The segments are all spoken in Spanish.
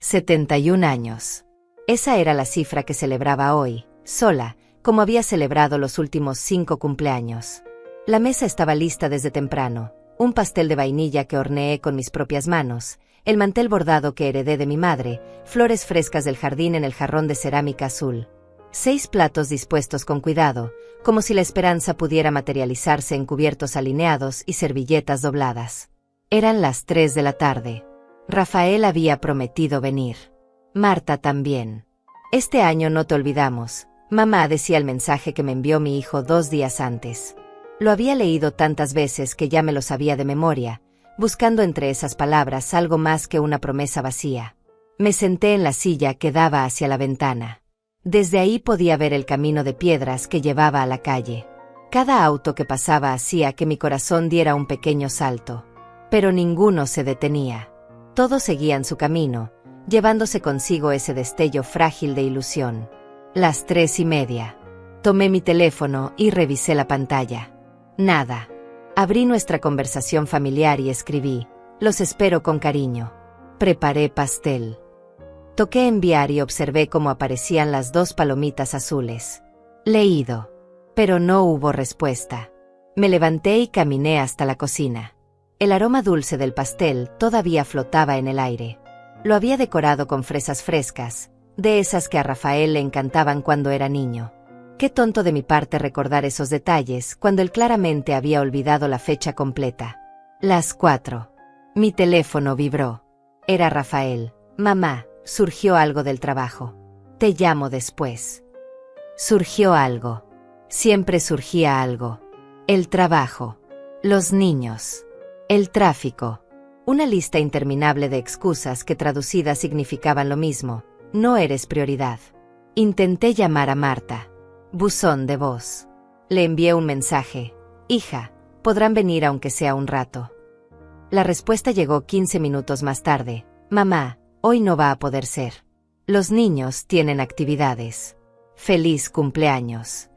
71 años. Esa era la cifra que celebraba hoy, sola, como había celebrado los últimos 5 cumpleaños. La mesa estaba lista desde temprano, un pastel de vainilla que horneé con mis propias manos, el mantel bordado que heredé de mi madre, flores frescas del jardín en el jarrón de cerámica azul. 6 platos dispuestos con cuidado, como si la esperanza pudiera materializarse en cubiertos alineados y servilletas dobladas. Eran las 3 de la tarde. Rafael había prometido venir. Marta también. Este año no te olvidamos, mamá, decía el mensaje que me envió mi hijo 2 días antes. Lo había leído tantas veces que ya me lo sabía de memoria, buscando entre esas palabras algo más que una promesa vacía. Me senté en la silla que daba hacia la ventana. Desde ahí podía ver el camino de piedras que llevaba a la calle. Cada auto que pasaba hacía que mi corazón diera un pequeño salto. Pero ninguno se detenía. Todos seguían su camino, llevándose consigo ese destello frágil de ilusión. Las 3:30. Tomé mi teléfono y revisé la pantalla. Nada. Abrí nuestra conversación familiar y escribí: los espero con cariño. Preparé pastel. Toqué enviar y observé cómo aparecían las 2 palomitas azules. Leído. Pero no hubo respuesta. Me levanté y caminé hasta la cocina. El aroma dulce del pastel todavía flotaba en el aire. Lo había decorado con fresas frescas, de esas que a Rafael le encantaban cuando era niño. Qué tonto de mi parte recordar esos detalles cuando él claramente había olvidado la fecha completa. Las 4. Mi teléfono vibró. Era Rafael. Mamá, surgió algo del trabajo. Te llamo después. Surgió algo. Siempre surgía algo. El trabajo. Los niños. El tráfico. Una lista interminable de excusas que traducidas significaban lo mismo: no eres prioridad. Intenté llamar a Marta. Buzón de voz. Le envié un mensaje: hija, podrán venir aunque sea un rato. La respuesta llegó 15 minutos más tarde: mamá, hoy no va a poder ser. Los niños tienen actividades. Feliz cumpleaños.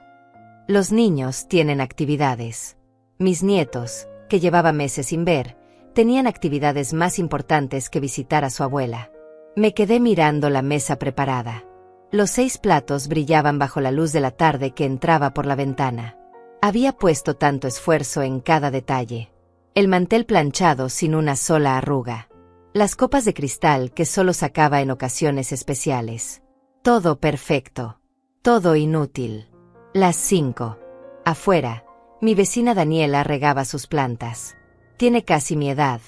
Los niños tienen actividades. Mis nietos, que llevaba meses sin ver, tenían actividades más importantes que visitar a su abuela. Me quedé mirando la mesa preparada. Los 6 platos brillaban bajo la luz de la tarde que entraba por la ventana. Había puesto tanto esfuerzo en cada detalle. El mantel planchado sin una sola arruga. Las copas de cristal que solo sacaba en ocasiones especiales. Todo perfecto. Todo inútil. Las 5. Afuera, mi vecina Daniela regaba sus plantas. Tiene casi mi edad,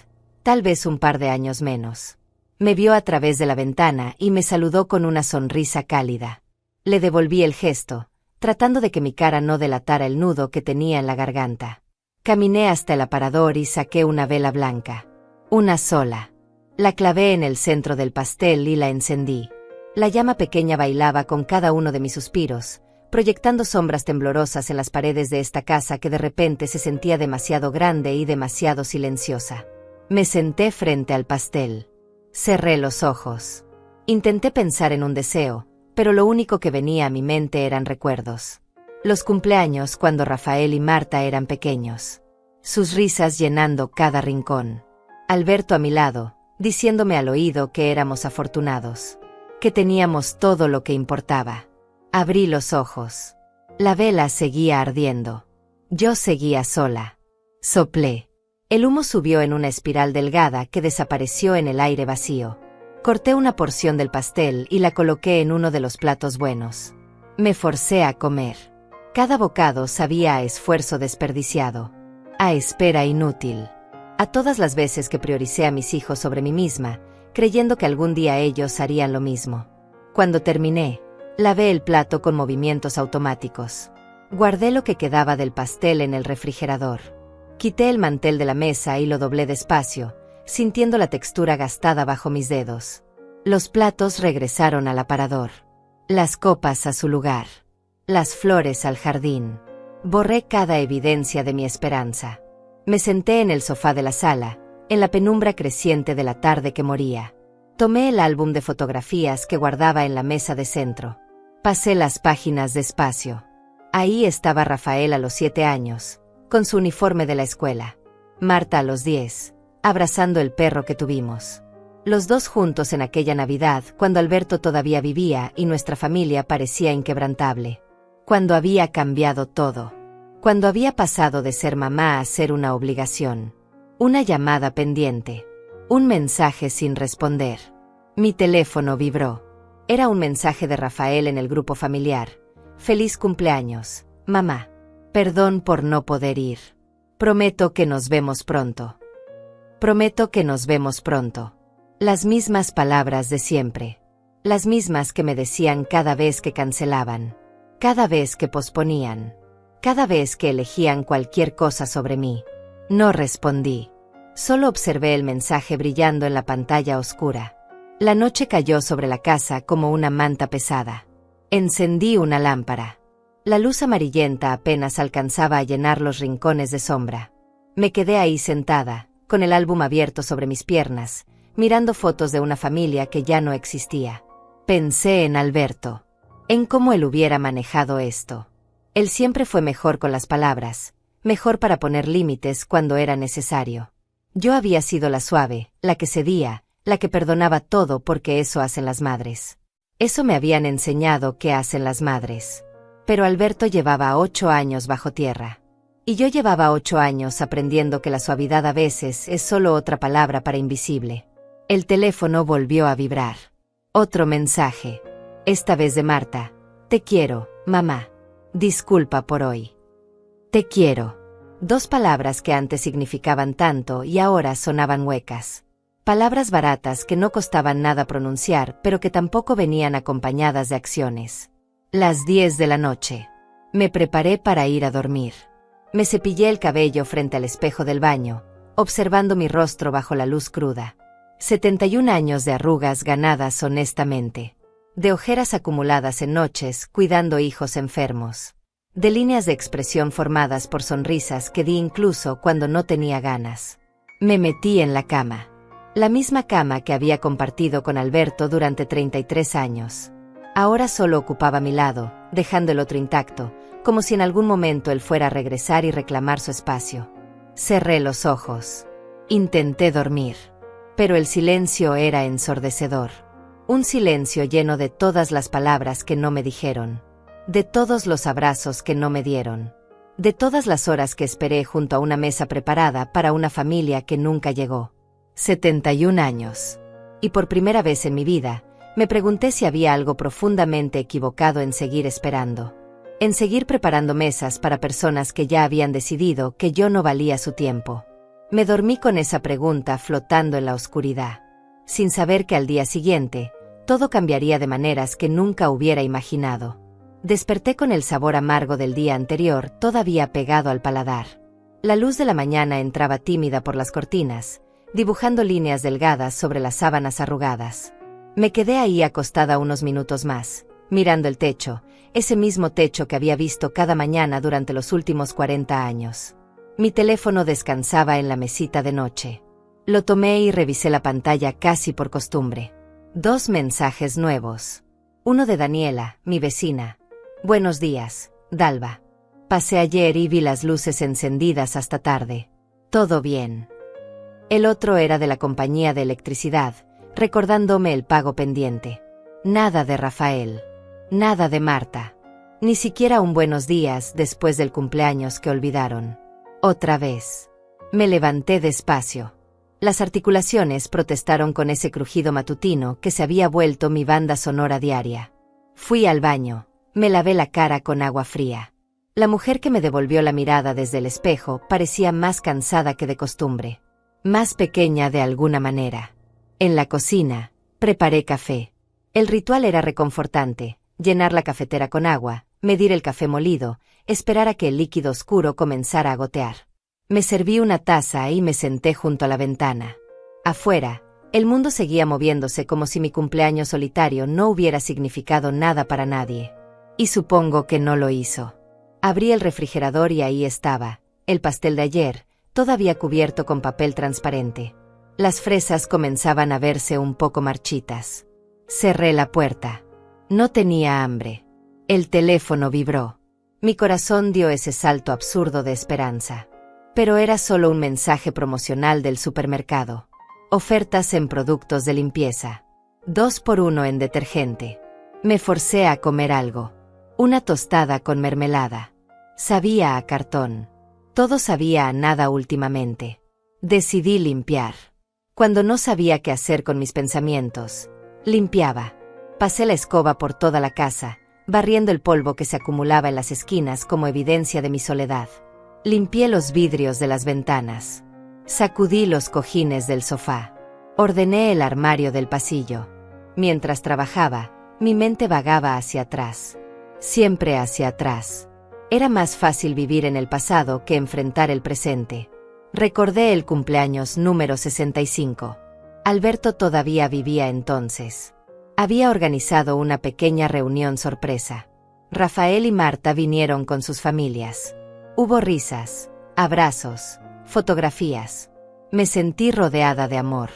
tal vez un par de años menos. Me vio a través de la ventana y me saludó con una sonrisa cálida. Le devolví el gesto, tratando de que mi cara no delatara el nudo que tenía en la garganta. Caminé hasta el aparador y saqué una vela blanca. Una sola. La clavé en el centro del pastel y la encendí. La llama pequeña bailaba con cada uno de mis suspiros, proyectando sombras temblorosas en las paredes de esta casa que de repente se sentía demasiado grande y demasiado silenciosa. Me senté frente al pastel. Cerré los ojos. Intenté pensar en un deseo, pero lo único que venía a mi mente eran recuerdos. Los cumpleaños cuando Rafael y Marta eran pequeños. Sus risas llenando cada rincón. Alberto a mi lado, diciéndome al oído que éramos afortunados. Que teníamos todo lo que importaba. Abrí los ojos. La vela seguía ardiendo. Yo seguía sola. Soplé. El humo subió en una espiral delgada que desapareció en el aire vacío. Corté una porción del pastel y la coloqué en uno de los platos buenos. Me forcé a comer. Cada bocado sabía a esfuerzo desperdiciado. A espera inútil. A todas las veces que prioricé a mis hijos sobre mí misma, creyendo que algún día ellos harían lo mismo. Cuando terminé, lavé el plato con movimientos automáticos. Guardé lo que quedaba del pastel en el refrigerador. Quité el mantel de la mesa y lo doblé despacio, sintiendo la textura gastada bajo mis dedos. Los platos regresaron al aparador. Las copas a su lugar. Las flores al jardín. Borré cada evidencia de mi esperanza. Me senté en el sofá de la sala, en la penumbra creciente de la tarde que moría. Tomé el álbum de fotografías que guardaba en la mesa de centro. Pasé las páginas despacio. Ahí estaba Rafael a los 7 años, con su uniforme de la escuela. Marta a los 10, abrazando el perro que tuvimos. Los dos juntos en aquella Navidad, cuando Alberto todavía vivía y nuestra familia parecía inquebrantable. Cuando había cambiado todo. Cuando había pasado de ser mamá a ser una obligación. Una llamada pendiente. Un mensaje sin responder. Mi teléfono vibró. Era un mensaje de Rafael en el grupo familiar. Feliz cumpleaños, mamá. Perdón por no poder ir. Prometo que nos vemos pronto. Prometo que nos vemos pronto. Las mismas palabras de siempre. Las mismas que me decían cada vez que cancelaban. Cada vez que posponían. Cada vez que elegían cualquier cosa sobre mí. No respondí. Solo observé el mensaje brillando en la pantalla oscura. La noche cayó sobre la casa como una manta pesada. Encendí una lámpara. La luz amarillenta apenas alcanzaba a llenar los rincones de sombra. Me quedé ahí sentada, con el álbum abierto sobre mis piernas, mirando fotos de una familia que ya no existía. Pensé en Alberto. En cómo él hubiera manejado esto. Él siempre fue mejor con las palabras, mejor para poner límites cuando era necesario. Yo había sido la suave, la que cedía, la que perdonaba todo porque eso hacen las madres. Eso me habían enseñado que hacen las madres. Pero Alberto llevaba 8 años bajo tierra. Y yo llevaba 8 años aprendiendo que la suavidad a veces es solo otra palabra para invisible. El teléfono volvió a vibrar. Otro mensaje. Esta vez de Marta. Te quiero, mamá. Disculpa por hoy. Te quiero. 2 palabras que antes significaban tanto y ahora sonaban huecas. Palabras baratas que no costaban nada pronunciar, pero que tampoco venían acompañadas de acciones. Las 10 de la noche. Me preparé para ir a dormir. Me cepillé el cabello frente al espejo del baño, observando mi rostro bajo la luz cruda. 71 años de arrugas ganadas honestamente. De ojeras acumuladas en noches, cuidando hijos enfermos. De líneas de expresión formadas por sonrisas que di incluso cuando no tenía ganas. Me metí en la cama. La misma cama que había compartido con Alberto durante 33 años. Ahora solo ocupaba mi lado, dejando el otro intacto, como si en algún momento él fuera a regresar y reclamar su espacio. Cerré los ojos. Intenté dormir. Pero el silencio era ensordecedor. Un silencio lleno de todas las palabras que no me dijeron. De todos los abrazos que no me dieron. De todas las horas que esperé junto a una mesa preparada para una familia que nunca llegó. 71 años. Y por primera vez en mi vida, me pregunté si había algo profundamente equivocado en seguir esperando. En seguir preparando mesas para personas que ya habían decidido que yo no valía su tiempo. Me dormí con esa pregunta flotando en la oscuridad. Sin saber que al día siguiente, todo cambiaría de maneras que nunca hubiera imaginado. Desperté con el sabor amargo del día anterior todavía pegado al paladar. La luz de la mañana entraba tímida por las cortinas, dibujando líneas delgadas sobre las sábanas arrugadas. Me quedé ahí acostada unos minutos más, mirando el techo, ese mismo techo que había visto cada mañana durante los últimos 40 años. Mi teléfono descansaba en la mesita de noche. Lo tomé y revisé la pantalla casi por costumbre. 2 mensajes nuevos. Uno de Daniela, mi vecina. Buenos días, Dalva. Pasé ayer y vi las luces encendidas hasta tarde. Todo bien. El otro era de la compañía de electricidad, recordándome el pago pendiente. Nada de Rafael. Nada de Marta. Ni siquiera un buenos días después del cumpleaños que olvidaron. Otra vez. Me levanté despacio. Las articulaciones protestaron con ese crujido matutino que se había vuelto mi banda sonora diaria. Fui al baño. Me lavé la cara con agua fría. La mujer que me devolvió la mirada desde el espejo parecía más cansada que de costumbre. Más pequeña de alguna manera. En la cocina, preparé café. El ritual era reconfortante, llenar la cafetera con agua, medir el café molido, esperar a que el líquido oscuro comenzara a gotear. Me serví una taza y me senté junto a la ventana. Afuera, el mundo seguía moviéndose como si mi cumpleaños solitario no hubiera significado nada para nadie. Y supongo que no lo hizo. Abrí el refrigerador y ahí estaba, el pastel de ayer, todavía cubierto con papel transparente. Las fresas comenzaban a verse un poco marchitas. Cerré la puerta. No tenía hambre. El teléfono vibró. Mi corazón dio ese salto absurdo de esperanza. Pero era solo un mensaje promocional del supermercado. Ofertas en productos de limpieza. 2x1 en detergente. Me forcé a comer algo. Una tostada con mermelada. Sabía a cartón. Todo sabía a nada últimamente. Decidí limpiar. Cuando no sabía qué hacer con mis pensamientos, limpiaba. Pasé la escoba por toda la casa, barriendo el polvo que se acumulaba en las esquinas como evidencia de mi soledad. Limpié los vidrios de las ventanas. Sacudí los cojines del sofá. Ordené el armario del pasillo. Mientras trabajaba, mi mente vagaba hacia atrás. Siempre hacia atrás. Era más fácil vivir en el pasado que enfrentar el presente. Recordé el cumpleaños número 65. Alberto todavía vivía entonces. Había organizado una pequeña reunión sorpresa. Rafael y Marta vinieron con sus familias. Hubo risas, abrazos, fotografías. Me sentí rodeada de amor.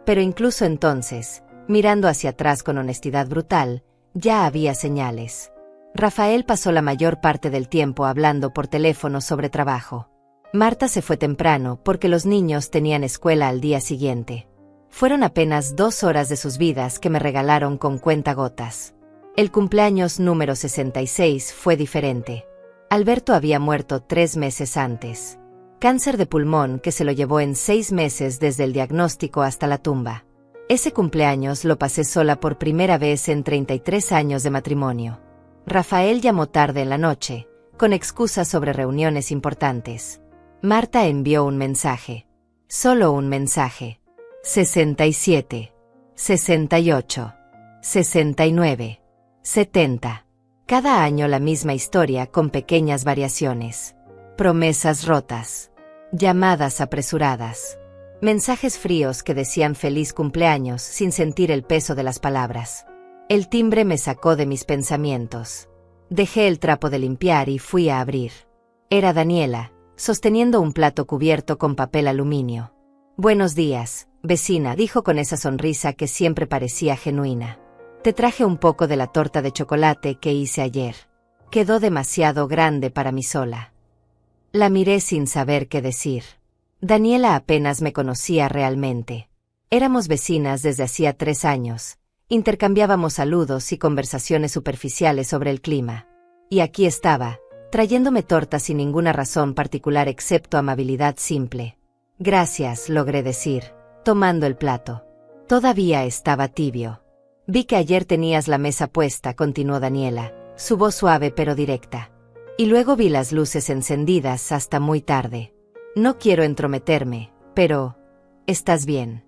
Pero incluso entonces, mirando hacia atrás con honestidad brutal, ya había señales. Rafael pasó la mayor parte del tiempo hablando por teléfono sobre trabajo. Marta se fue temprano porque los niños tenían escuela al día siguiente. Fueron apenas 2 horas de sus vidas que me regalaron con cuentagotas. El cumpleaños número 66 fue diferente. Alberto había muerto 3 meses antes. Cáncer de pulmón que se lo llevó en 6 meses desde el diagnóstico hasta la tumba. Ese cumpleaños lo pasé sola por primera vez en 33 años de matrimonio. Rafael llamó tarde en la noche, con excusas sobre reuniones importantes. Marta envió un mensaje. Solo un mensaje. 67, 68, 69, 70. Cada año la misma historia con pequeñas variaciones. Promesas rotas. Llamadas apresuradas. Mensajes fríos que decían feliz cumpleaños sin sentir el peso de las palabras. El timbre me sacó de mis pensamientos. Dejé el trapo de limpiar y fui a abrir. Era Daniela, sosteniendo un plato cubierto con papel aluminio. Buenos días, vecina, dijo con esa sonrisa que siempre parecía genuina. Te traje un poco de la torta de chocolate que hice ayer. Quedó demasiado grande para mí sola. La miré sin saber qué decir. Daniela apenas me conocía realmente. Éramos vecinas desde hacía 3 años. Intercambiábamos saludos y conversaciones superficiales sobre el clima. Y aquí estaba, trayéndome torta sin ninguna razón particular excepto amabilidad simple. Gracias, logré decir, tomando el plato. Todavía estaba tibio. Vi que ayer tenías la mesa puesta, continuó Daniela, su voz suave pero directa. Y luego vi las luces encendidas hasta muy tarde. No quiero entrometerme, pero... ¿estás bien?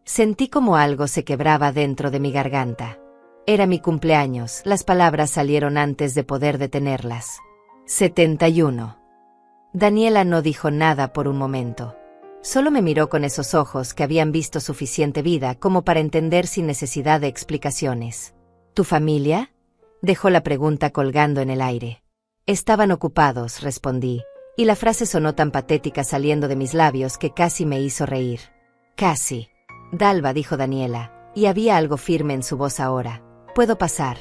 Sentí como algo se quebraba dentro de mi garganta. Era mi cumpleaños, las palabras salieron antes de poder detenerlas. 71. Daniela no dijo nada por un momento. Solo me miró con esos ojos que habían visto suficiente vida como para entender sin necesidad de explicaciones. ¿Tu familia? Dejó la pregunta colgando en el aire. Estaban ocupados, respondí, y la frase sonó tan patética saliendo de mis labios que casi me hizo reír. Casi. Dalva, dijo Daniela, y había algo firme en su voz ahora. ¿Puedo pasar?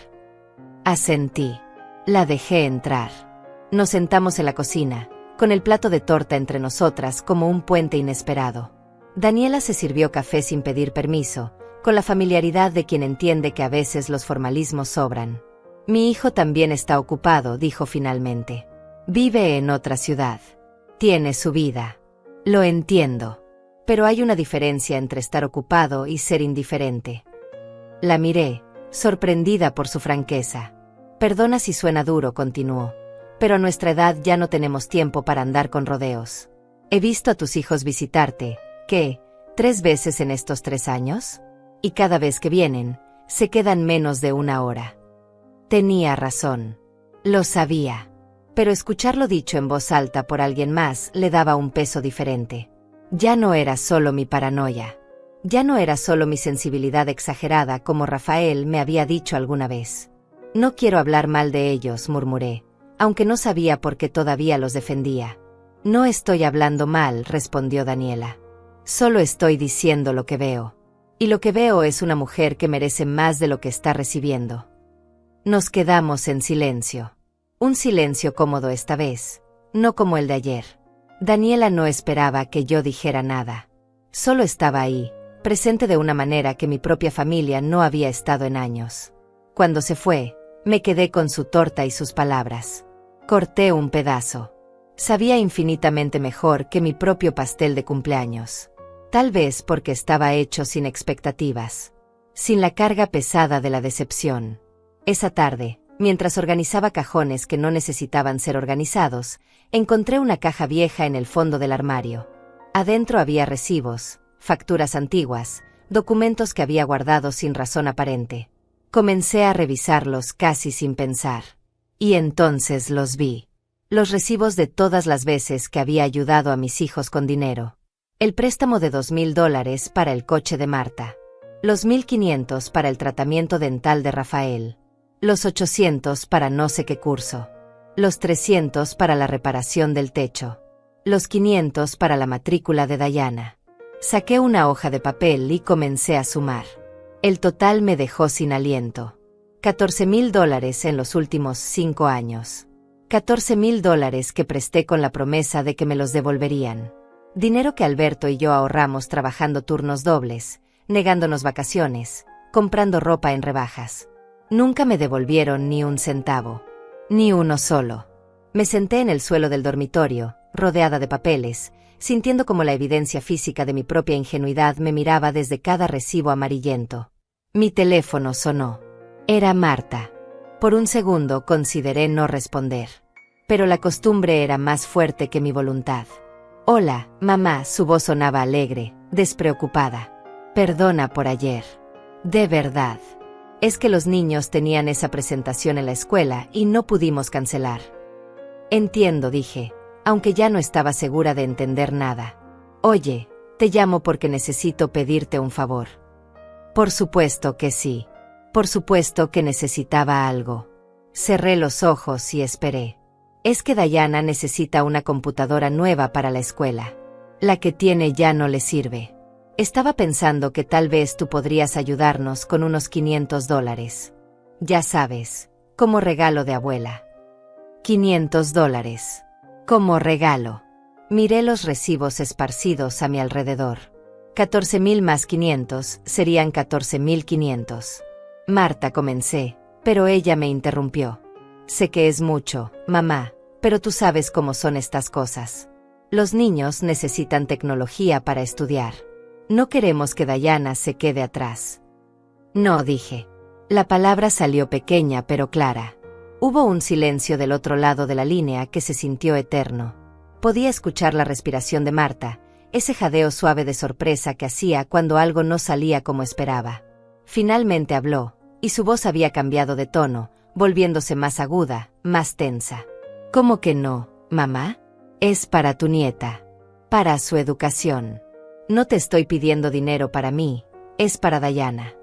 Asentí. La dejé entrar. Nos sentamos en la cocina, con el plato de torta entre nosotras como un puente inesperado. Daniela se sirvió café sin pedir permiso, con la familiaridad de quien entiende que a veces los formalismos sobran. Mi hijo también está ocupado, dijo finalmente. Vive en otra ciudad. Tiene su vida. Lo entiendo. Pero hay una diferencia entre estar ocupado y ser indiferente. La miré, sorprendida por su franqueza. Perdona si suena duro, continuó. Pero a nuestra edad ya no tenemos tiempo para andar con rodeos. He visto a tus hijos visitarte, ¿qué? 3 veces en estos 3 años? Y cada vez que vienen, se quedan menos de 1 hora. Tenía razón. Lo sabía. Pero escucharlo dicho en voz alta por alguien más le daba un peso diferente. Ya no era solo mi paranoia. Ya no era solo mi sensibilidad exagerada como Rafael me había dicho alguna vez. No quiero hablar mal de ellos, murmuré, aunque no sabía por qué todavía los defendía. No estoy hablando mal, respondió Daniela. Solo estoy diciendo lo que veo. Y lo que veo es una mujer que merece más de lo que está recibiendo. Nos quedamos en silencio. Un silencio cómodo esta vez, no como el de ayer. Daniela no esperaba que yo dijera nada. Solo estaba ahí, presente de una manera que mi propia familia no había estado en años. Cuando se fue, me quedé con su torta y sus palabras. Corté un pedazo. Sabía infinitamente mejor que mi propio pastel de cumpleaños. Tal vez porque estaba hecho sin expectativas, sin la carga pesada de la decepción. Esa tarde, mientras organizaba cajones que no necesitaban ser organizados, encontré una caja vieja en el fondo del armario. Adentro había recibos, facturas antiguas, documentos que había guardado sin razón aparente. Comencé a revisarlos casi sin pensar. Y entonces los vi. Los recibos de todas las veces que había ayudado a mis hijos con dinero. El préstamo de $2,000 para el coche de Marta. Los 1,500 para el tratamiento dental de Rafael. Los 800 para no sé qué curso. Los 300 para la reparación del techo. Los 500 para la matrícula de Diana. Saqué una hoja de papel y comencé a sumar. El total me dejó sin aliento. $14,000 en los últimos 5 años. $14,000 que presté con la promesa de que me los devolverían. Dinero que Alberto y yo ahorramos trabajando turnos dobles, negándonos vacaciones, comprando ropa en rebajas. Nunca me devolvieron ni un centavo. Ni uno solo. Me senté en el suelo del dormitorio, rodeada de papeles, sintiendo como la evidencia física de mi propia ingenuidad me miraba desde cada recibo amarillento. Mi teléfono sonó. Era Marta. Por un segundo consideré no responder. Pero la costumbre era más fuerte que mi voluntad. Hola, mamá, su voz sonaba alegre, despreocupada. Perdona por ayer. De verdad. Es que los niños tenían esa presentación en la escuela y no pudimos cancelar. Entiendo, dije, aunque ya no estaba segura de entender nada. Oye, te llamo porque necesito pedirte un favor. Por supuesto que sí. Por supuesto que necesitaba algo. Cerré los ojos y esperé. Es que Diana necesita una computadora nueva para la escuela. La que tiene ya no le sirve. Estaba pensando que tal vez tú podrías ayudarnos con unos $500. Ya sabes, como regalo de abuela. $500. Como regalo. Miré los recibos esparcidos a mi alrededor. 14,000 más 500 serían 14,500. Marta, comencé, pero ella me interrumpió. Sé que es mucho, mamá, pero tú sabes cómo son estas cosas. Los niños necesitan tecnología para estudiar. No queremos que Diana se quede atrás. No, dije. La palabra salió pequeña pero clara. Hubo un silencio del otro lado de la línea que se sintió eterno. Podía escuchar la respiración de Marta, ese jadeo suave de sorpresa que hacía cuando algo no salía como esperaba. Finalmente habló, y su voz había cambiado de tono, volviéndose más aguda, más tensa. ¿Cómo que no, mamá? Es para tu nieta. Para su educación. No te estoy pidiendo dinero para mí, es para Diana.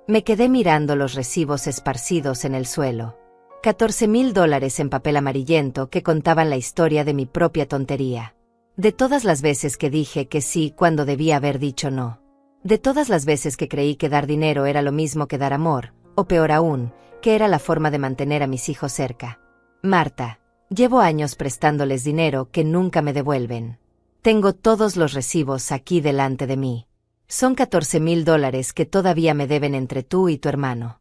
Me quedé mirando los recibos esparcidos en el suelo. $14,000 en papel amarillento que contaban la historia de mi propia tontería. De todas las veces que dije que sí cuando debía haber dicho no. De todas las veces que creí que dar dinero era lo mismo que dar amor, o peor aún, que era la forma de mantener a mis hijos cerca. Marta, llevo años prestándoles dinero que nunca me devuelven. Tengo todos los recibos aquí delante de mí. Son $14,000 que todavía me deben entre tú y tu hermano.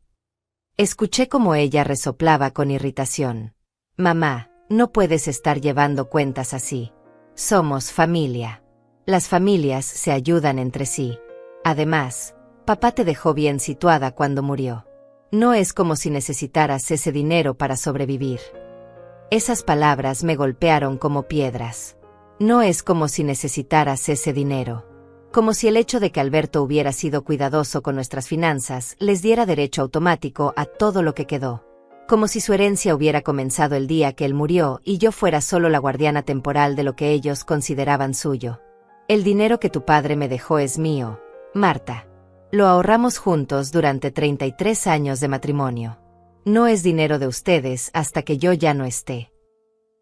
Escuché como ella resoplaba con irritación. Mamá, no puedes estar llevando cuentas así. Somos familia. Las familias se ayudan entre sí. Además, papá te dejó bien situada cuando murió. No es como si necesitaras ese dinero para sobrevivir. Esas palabras me golpearon como piedras. No es como si necesitaras ese dinero. Como si el hecho de que Alberto hubiera sido cuidadoso con nuestras finanzas les diera derecho automático a todo lo que quedó. Como si su herencia hubiera comenzado el día que él murió y yo fuera solo la guardiana temporal de lo que ellos consideraban suyo. El dinero que tu padre me dejó es mío, Marta. Lo ahorramos juntos durante 33 años de matrimonio. No es dinero de ustedes hasta que yo ya no esté.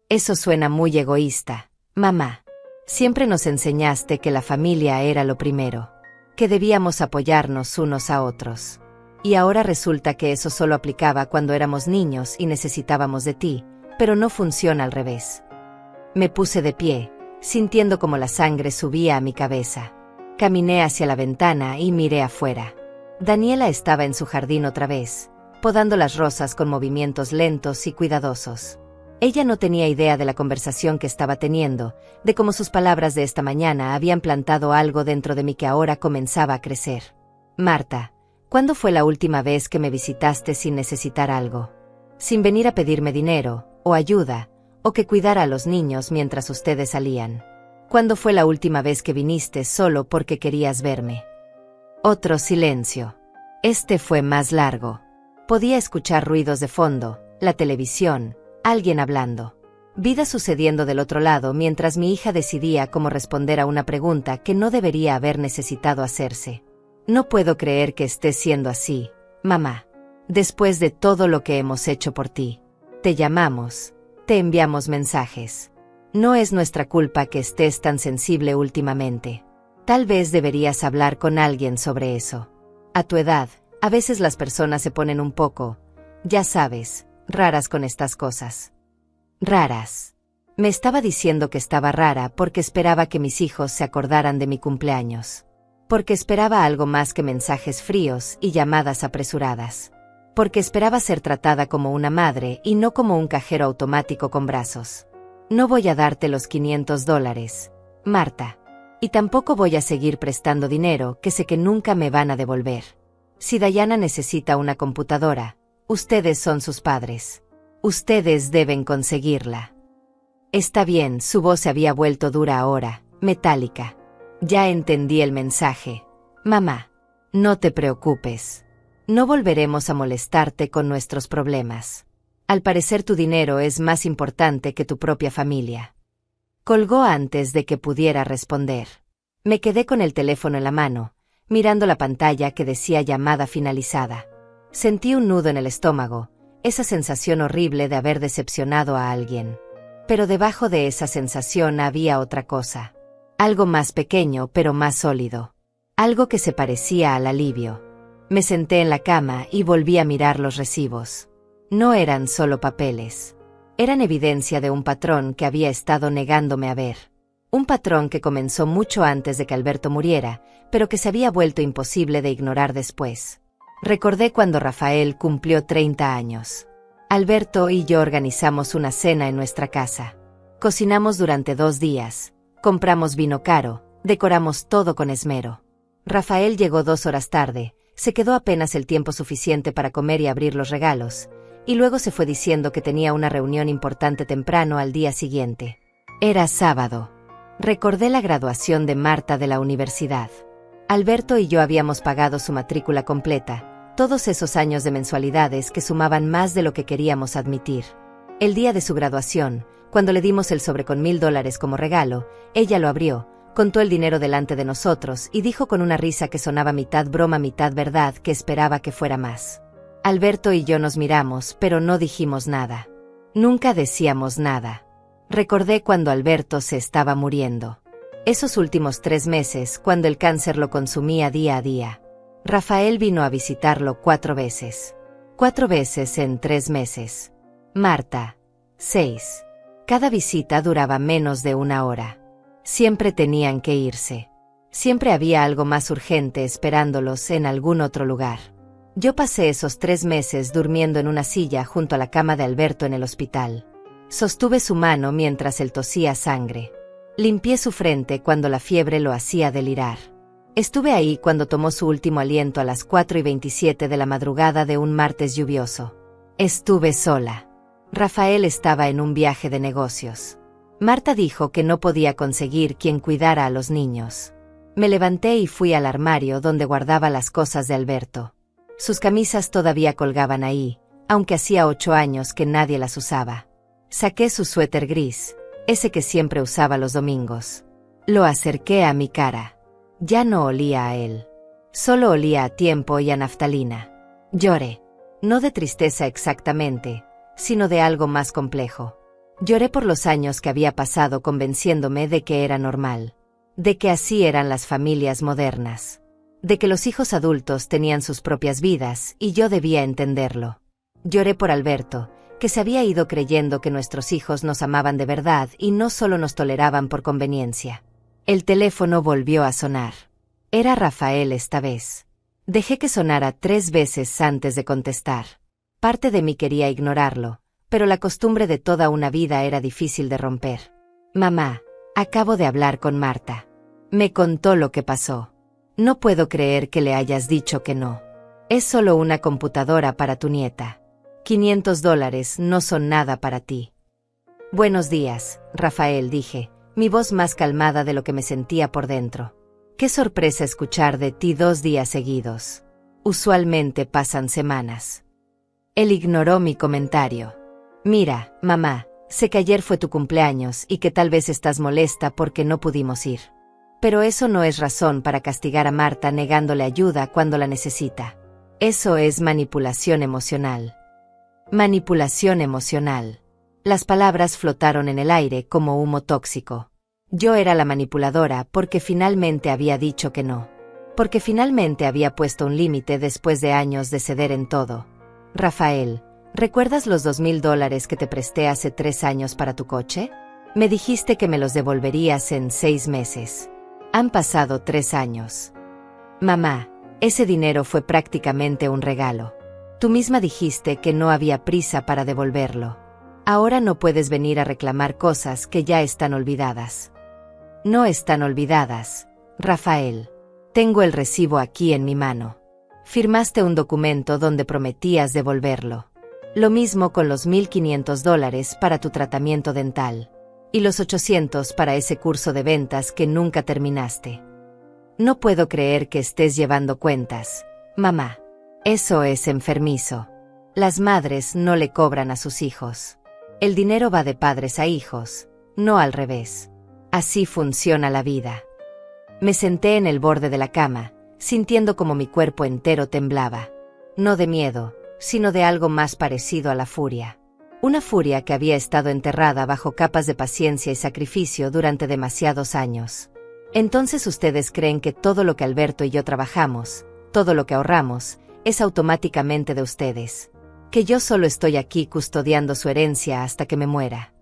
Eso suena muy egoísta, mamá. Siempre nos enseñaste que la familia era lo primero, que debíamos apoyarnos unos a otros. Y ahora resulta que eso solo aplicaba cuando éramos niños y necesitábamos de ti, pero no funciona al revés. Me puse de pie, sintiendo como la sangre subía a mi cabeza. Caminé hacia la ventana y miré afuera. Daniela estaba en su jardín otra vez, podando las rosas con movimientos lentos y cuidadosos. Ella no tenía idea de la conversación que estaba teniendo, de cómo sus palabras de esta mañana habían plantado algo dentro de mí que ahora comenzaba a crecer. Marta, ¿cuándo fue la última vez que me visitaste sin necesitar algo? Sin venir a pedirme dinero, o ayuda, o que cuidara a los niños mientras ustedes salían. ¿Cuándo fue la última vez que viniste solo porque querías verme? Otro silencio. Este fue más largo. Podía escuchar ruidos de fondo, la televisión, alguien hablando. Vida sucediendo del otro lado mientras mi hija decidía cómo responder a una pregunta que no debería haber necesitado hacerse. No puedo creer que estés siendo así, mamá. Después de todo lo que hemos hecho por ti. Te llamamos, te enviamos mensajes. No es nuestra culpa que estés tan sensible últimamente. Tal vez deberías hablar con alguien sobre eso. A tu edad, a veces las personas se ponen un poco, ya sabes, raras con estas cosas. Raras. Me estaba diciendo que estaba rara porque esperaba que mis hijos se acordaran de mi cumpleaños. Porque esperaba algo más que mensajes fríos y llamadas apresuradas. Porque esperaba ser tratada como una madre y no como un cajero automático con brazos. No voy a darte los $500, Marta. Y tampoco voy a seguir prestando dinero que sé que nunca me van a devolver. Si Diana necesita una computadora, ustedes son sus padres. Ustedes deben conseguirla. Está bien, su voz se había vuelto dura ahora, metálica. Ya entendí el mensaje. Mamá, no te preocupes. No volveremos a molestarte con nuestros problemas. Al parecer tu dinero es más importante que tu propia familia. Colgó antes de que pudiera responder. Me quedé con el teléfono en la mano, mirando la pantalla que decía llamada finalizada. Sentí un nudo en el estómago, esa sensación horrible de haber decepcionado a alguien. Pero debajo de esa sensación había otra cosa. Algo más pequeño pero más sólido. Algo que se parecía al alivio. Me senté en la cama y volví a mirar los recibos. No eran solo papeles. Eran evidencia de un patrón que había estado negándome a ver. Un patrón que comenzó mucho antes de que Alberto muriera, pero que se había vuelto imposible de ignorar después. Recordé cuando Rafael cumplió 30 años. Alberto y yo organizamos una cena en nuestra casa. Cocinamos durante 2 días, compramos vino caro, decoramos todo con esmero. Rafael llegó 2 horas tarde, se quedó apenas el tiempo suficiente para comer y abrir los regalos, y luego se fue diciendo que tenía una reunión importante temprano al día siguiente. Era sábado. Recordé la graduación de Marta de la universidad. Alberto y yo habíamos pagado su matrícula completa, todos esos años de mensualidades que sumaban más de lo que queríamos admitir. El día de su graduación, cuando le dimos el sobre con $1000 como regalo, ella lo abrió, contó el dinero delante de nosotros y dijo con una risa que sonaba mitad broma mitad verdad que esperaba que fuera más. Alberto y yo nos miramos, pero no dijimos nada. Nunca decíamos nada. Recordé cuando Alberto se estaba muriendo. Esos últimos 3 meses, cuando el cáncer lo consumía día a día. Rafael vino a visitarlo 4 veces. 4 veces en 3 meses. Marta, 6. Cada visita duraba menos de 1 hora. Siempre tenían que irse. Siempre había algo más urgente esperándolos en algún otro lugar. Yo pasé esos 3 meses durmiendo en una silla junto a la cama de Alberto en el hospital. Sostuve su mano mientras él tosía sangre. Limpié su frente cuando la fiebre lo hacía delirar. Estuve ahí cuando tomó su último aliento a las 4:27 de la madrugada de un martes lluvioso. Estuve sola. Rafael estaba en un viaje de negocios. Marta dijo que no podía conseguir quien cuidara a los niños. Me levanté y fui al armario donde guardaba las cosas de Alberto. Sus camisas todavía colgaban ahí, aunque hacía 8 años que nadie las usaba. Saqué su suéter gris, ese que siempre usaba los domingos. Lo acerqué a mi cara. Ya no olía a él. Solo olía a tiempo y a naftalina. Lloré. No de tristeza exactamente, sino de algo más complejo. Lloré por los años que había pasado convenciéndome de que era normal. De que así eran las familias modernas. De que los hijos adultos tenían sus propias vidas y yo debía entenderlo. Lloré por Alberto, que se había ido creyendo que nuestros hijos nos amaban de verdad y no solo nos toleraban por conveniencia. El teléfono volvió a sonar. Era Rafael esta vez. Dejé que sonara 3 veces antes de contestar. Parte de mí quería ignorarlo, pero la costumbre de toda una vida era difícil de romper. Mamá, acabo de hablar con Marta. Me contó lo que pasó. No puedo creer que le hayas dicho que no. Es solo una computadora para tu nieta. $500 no son nada para ti. Buenos días, Rafael, dije, mi voz más calmada de lo que me sentía por dentro. Qué sorpresa escuchar de ti 2 días seguidos. Usualmente pasan semanas. Él ignoró mi comentario. Mira, mamá, sé que ayer fue tu cumpleaños y que tal vez estás molesta porque no pudimos ir. Pero eso no es razón para castigar a Marta negándole ayuda cuando la necesita. Eso es manipulación emocional. Manipulación emocional. Las palabras flotaron en el aire como humo tóxico. Yo era la manipuladora porque finalmente había dicho que no. Porque finalmente había puesto un límite después de años de ceder en todo. Rafael, ¿recuerdas los $2,000 que te presté hace 3 años para tu coche? Me dijiste que me los devolverías en 6 meses. Han pasado 3 años. Mamá, ese dinero fue prácticamente un regalo. Tú misma dijiste que no había prisa para devolverlo. Ahora no puedes venir a reclamar cosas que ya están olvidadas. No están olvidadas, Rafael. Tengo el recibo aquí en mi mano. Firmaste un documento donde prometías devolverlo. Lo mismo con los $1,500 para tu tratamiento dental. Y los 800 para ese curso de ventas que nunca terminaste. No puedo creer que estés llevando cuentas, mamá. Eso es enfermizo. Las madres no le cobran a sus hijos. El dinero va de padres a hijos, no al revés. Así funciona la vida. Me senté en el borde de la cama, sintiendo como mi cuerpo entero temblaba. No de miedo, sino de algo más parecido a la furia. Una furia que había estado enterrada bajo capas de paciencia y sacrificio durante demasiados años. Entonces ustedes creen que todo lo que Alberto y yo trabajamos, todo lo que ahorramos, es automáticamente de ustedes. Que yo solo estoy aquí custodiando su herencia hasta que me muera.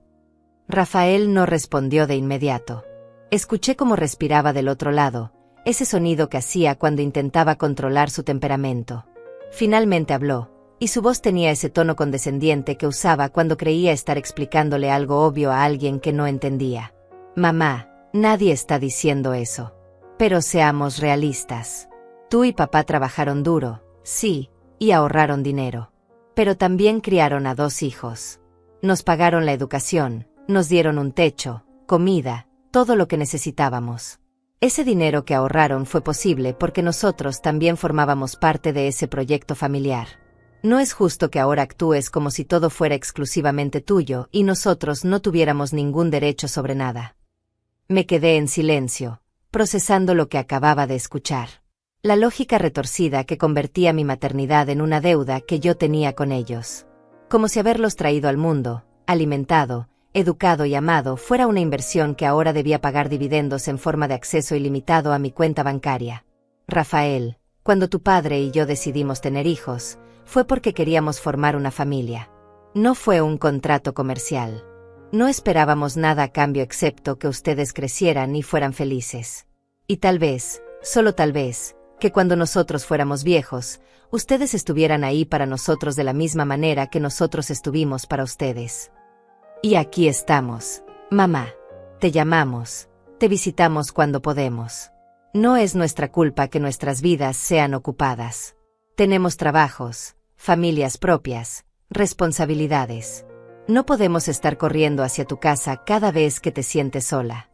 Rafael no respondió de inmediato. Escuché cómo respiraba del otro lado, ese sonido que hacía cuando intentaba controlar su temperamento. Finalmente habló, y su voz tenía ese tono condescendiente que usaba cuando creía estar explicándole algo obvio a alguien que no entendía. Mamá, nadie está diciendo eso. Pero seamos realistas. Tú y papá trabajaron duro, sí, y ahorraron dinero. Pero también criaron a 2 hijos. Nos pagaron la educación, nos dieron un techo, comida, todo lo que necesitábamos. Ese dinero que ahorraron fue posible porque nosotros también formábamos parte de ese proyecto familiar. No es justo que ahora actúes como si todo fuera exclusivamente tuyo y nosotros no tuviéramos ningún derecho sobre nada. Me quedé en silencio, procesando lo que acababa de escuchar. La lógica retorcida que convertía mi maternidad en una deuda que yo tenía con ellos. Como si haberlos traído al mundo, alimentado, educado y amado fuera una inversión que ahora debía pagar dividendos en forma de acceso ilimitado a mi cuenta bancaria. Rafael, cuando tu padre y yo decidimos tener hijos, fue porque queríamos formar una familia. No fue un contrato comercial. No esperábamos nada a cambio excepto que ustedes crecieran y fueran felices. Y tal vez, solo tal vez, que cuando nosotros fuéramos viejos, ustedes estuvieran ahí para nosotros de la misma manera que nosotros estuvimos para ustedes. Y aquí estamos, mamá. Te llamamos, te visitamos cuando podemos. No es nuestra culpa que nuestras vidas sean ocupadas. Tenemos trabajos, familias propias, responsabilidades. No podemos estar corriendo hacia tu casa cada vez que te sientes sola.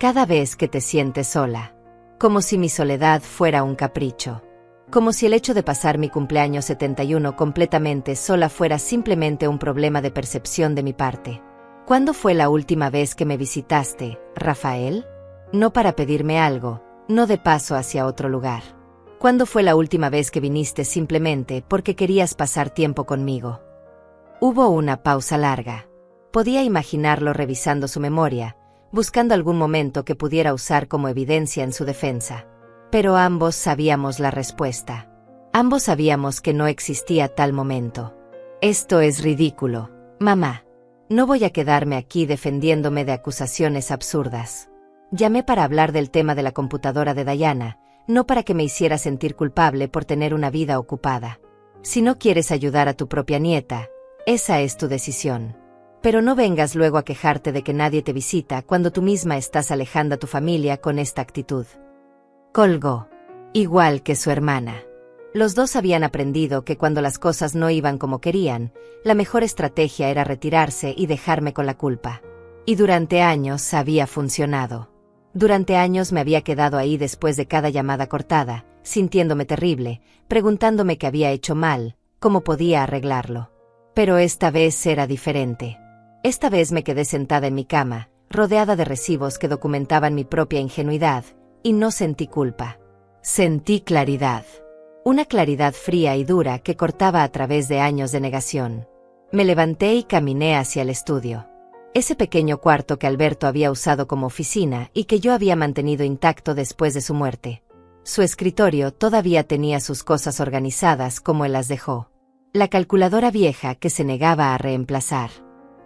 Cada vez que te sientes sola. Como si mi soledad fuera un capricho. Como si el hecho de pasar mi cumpleaños 71 completamente sola fuera simplemente un problema de percepción de mi parte. ¿Cuándo fue la última vez que me visitaste, Rafael? No para pedirme algo, no de paso hacia otro lugar. ¿Cuándo fue la última vez que viniste simplemente porque querías pasar tiempo conmigo? Hubo una pausa larga. Podía imaginarlo revisando su memoria, buscando algún momento que pudiera usar como evidencia en su defensa. Pero ambos sabíamos la respuesta. Ambos sabíamos que no existía tal momento. Esto es ridículo, mamá. No voy a quedarme aquí defendiéndome de acusaciones absurdas. Llamé para hablar del tema de la computadora de Diana, no para que me hiciera sentir culpable por tener una vida ocupada. Si no quieres ayudar a tu propia nieta, esa es tu decisión. Pero no vengas luego a quejarte de que nadie te visita cuando tú misma estás alejando a tu familia con esta actitud. Colgó. Igual que su hermana. Los dos habían aprendido que cuando las cosas no iban como querían, la mejor estrategia era retirarse y dejarme con la culpa. Y durante años había funcionado. Durante años me había quedado ahí después de cada llamada cortada, sintiéndome terrible, preguntándome qué había hecho mal, cómo podía arreglarlo. Pero esta vez era diferente. Esta vez me quedé sentada en mi cama, rodeada de recibos que documentaban mi propia ingenuidad, y no sentí culpa. Sentí claridad. Una claridad fría y dura que cortaba a través de años de negación. Me levanté y caminé hacia el estudio. Ese pequeño cuarto que Alberto había usado como oficina y que yo había mantenido intacto después de su muerte. Su escritorio todavía tenía sus cosas organizadas como él las dejó. La calculadora vieja que se negaba a reemplazar.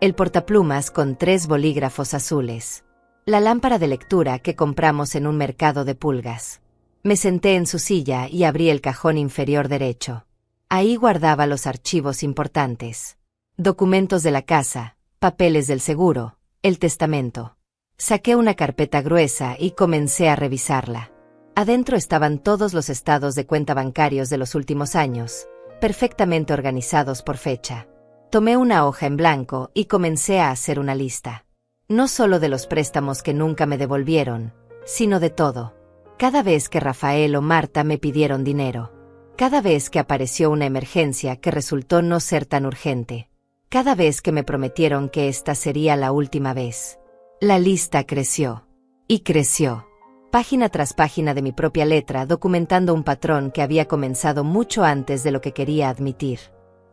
El portaplumas con 3 bolígrafos azules. La lámpara de lectura que compramos en un mercado de pulgas. Me senté en su silla y abrí el cajón inferior derecho. Ahí guardaba los archivos importantes. Documentos de la casa, papeles del seguro, el testamento. Saqué una carpeta gruesa y comencé a revisarla. Adentro estaban todos los estados de cuenta bancarios de los últimos años, perfectamente organizados por fecha. Tomé una hoja en blanco y comencé a hacer una lista. No solo de los préstamos que nunca me devolvieron, sino de todo. Cada vez que Rafael o Marta me pidieron dinero. Cada vez que apareció una emergencia que resultó no ser tan urgente. Cada vez que me prometieron que esta sería la última vez. La lista creció. Y creció. Página tras página de mi propia letra documentando un patrón que había comenzado mucho antes de lo que quería admitir.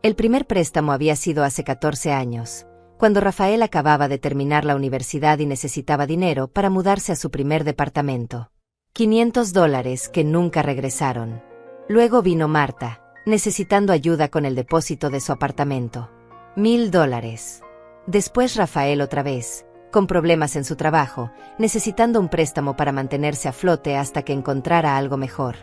El primer préstamo había sido hace 14 años, cuando Rafael acababa de terminar la universidad y necesitaba dinero para mudarse a su primer departamento. $500 que nunca regresaron. Luego vino Marta, necesitando ayuda con el depósito de su apartamento. $1000. Después Rafael otra vez, con problemas en su trabajo, necesitando un préstamo para mantenerse a flote hasta que encontrara algo mejor.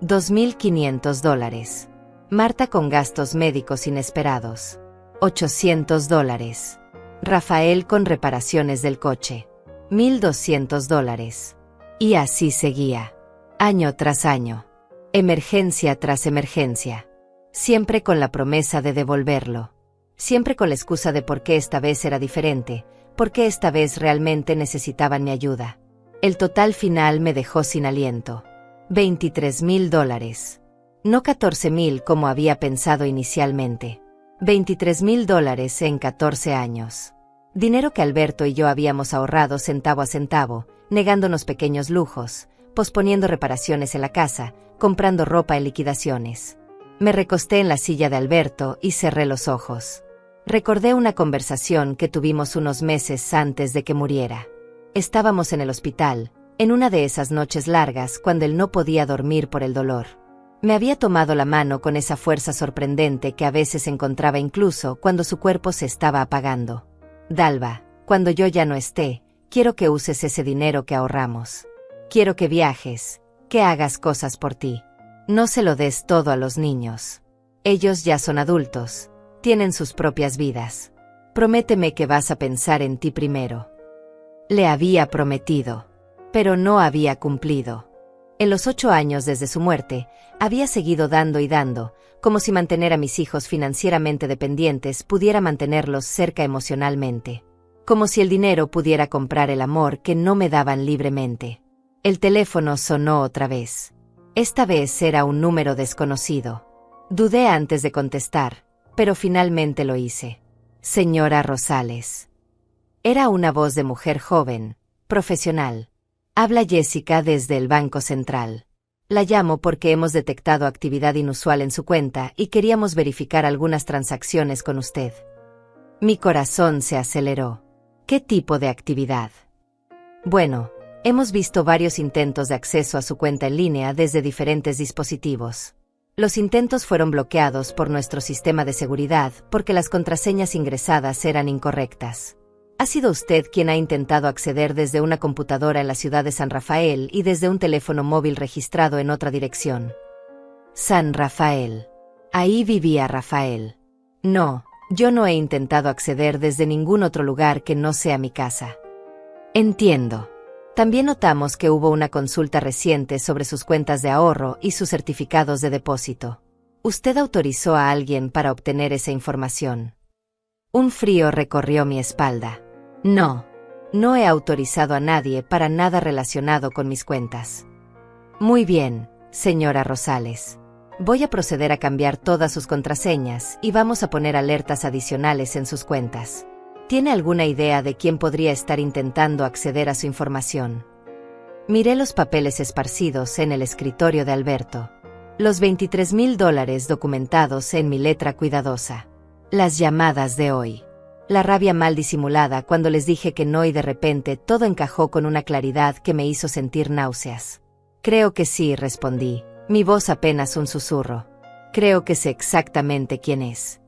$2500. Marta con gastos médicos inesperados. $800. Rafael con reparaciones del coche. $1200. Y así seguía. Año tras año. Emergencia tras emergencia. Siempre con la promesa de devolverlo. Siempre con la excusa de por qué esta vez era diferente, por qué esta vez realmente necesitaban mi ayuda. El total final me dejó sin aliento. $23,000. No 14,000 como había pensado inicialmente. $23,000 en 14 años. Dinero que Alberto y yo habíamos ahorrado centavo a centavo, negándonos pequeños lujos, posponiendo reparaciones en la casa, comprando ropa en liquidaciones. Me recosté en la silla de Alberto y cerré los ojos. Recordé una conversación que tuvimos unos meses antes de que muriera. Estábamos en el hospital, en una de esas noches largas cuando él no podía dormir por el dolor. Me había tomado la mano con esa fuerza sorprendente que a veces encontraba incluso cuando su cuerpo se estaba apagando. Dalva, cuando yo ya no esté, quiero que uses ese dinero que ahorramos. Quiero que viajes, que hagas cosas por ti. No se lo des todo a los niños. Ellos ya son adultos, tienen sus propias vidas. Prométeme que vas a pensar en ti primero. Le había prometido, pero no había cumplido. En los 8 años desde su muerte, había seguido dando y dando, como si mantener a mis hijos financieramente dependientes pudiera mantenerlos cerca emocionalmente. Como si el dinero pudiera comprar el amor que no me daban libremente. El teléfono sonó otra vez. Esta vez era un número desconocido. Dudé antes de contestar, pero finalmente lo hice. Señora Rosales. Era una voz de mujer joven, profesional. Habla Jessica desde el Banco Central. La llamo porque hemos detectado actividad inusual en su cuenta y queríamos verificar algunas transacciones con usted. Mi corazón se aceleró. ¿Qué tipo de actividad? Bueno, hemos visto varios intentos de acceso a su cuenta en línea desde diferentes dispositivos. Los intentos fueron bloqueados por nuestro sistema de seguridad porque las contraseñas ingresadas eran incorrectas. Ha sido usted quien ha intentado acceder desde una computadora en la ciudad de San Rafael y desde un teléfono móvil registrado en otra dirección. San Rafael. Ahí vivía Rafael. No, yo no he intentado acceder desde ningún otro lugar que no sea mi casa. Entiendo. También notamos que hubo una consulta reciente sobre sus cuentas de ahorro y sus certificados de depósito. ¿Usted autorizó a alguien para obtener esa información? Un frío recorrió mi espalda. No, no he autorizado a nadie para nada relacionado con mis cuentas. Muy bien, señora Rosales. Voy a proceder a cambiar todas sus contraseñas y vamos a poner alertas adicionales en sus cuentas. ¿Tiene alguna idea de quién podría estar intentando acceder a su información? Miré los papeles esparcidos en el escritorio de Alberto. Los $23,000 documentados en mi letra cuidadosa. Las llamadas de hoy. La rabia mal disimulada cuando les dije que no y de repente todo encajó con una claridad que me hizo sentir náuseas. Creo que sí, respondí, mi voz apenas un susurro. Creo que sé exactamente quién es.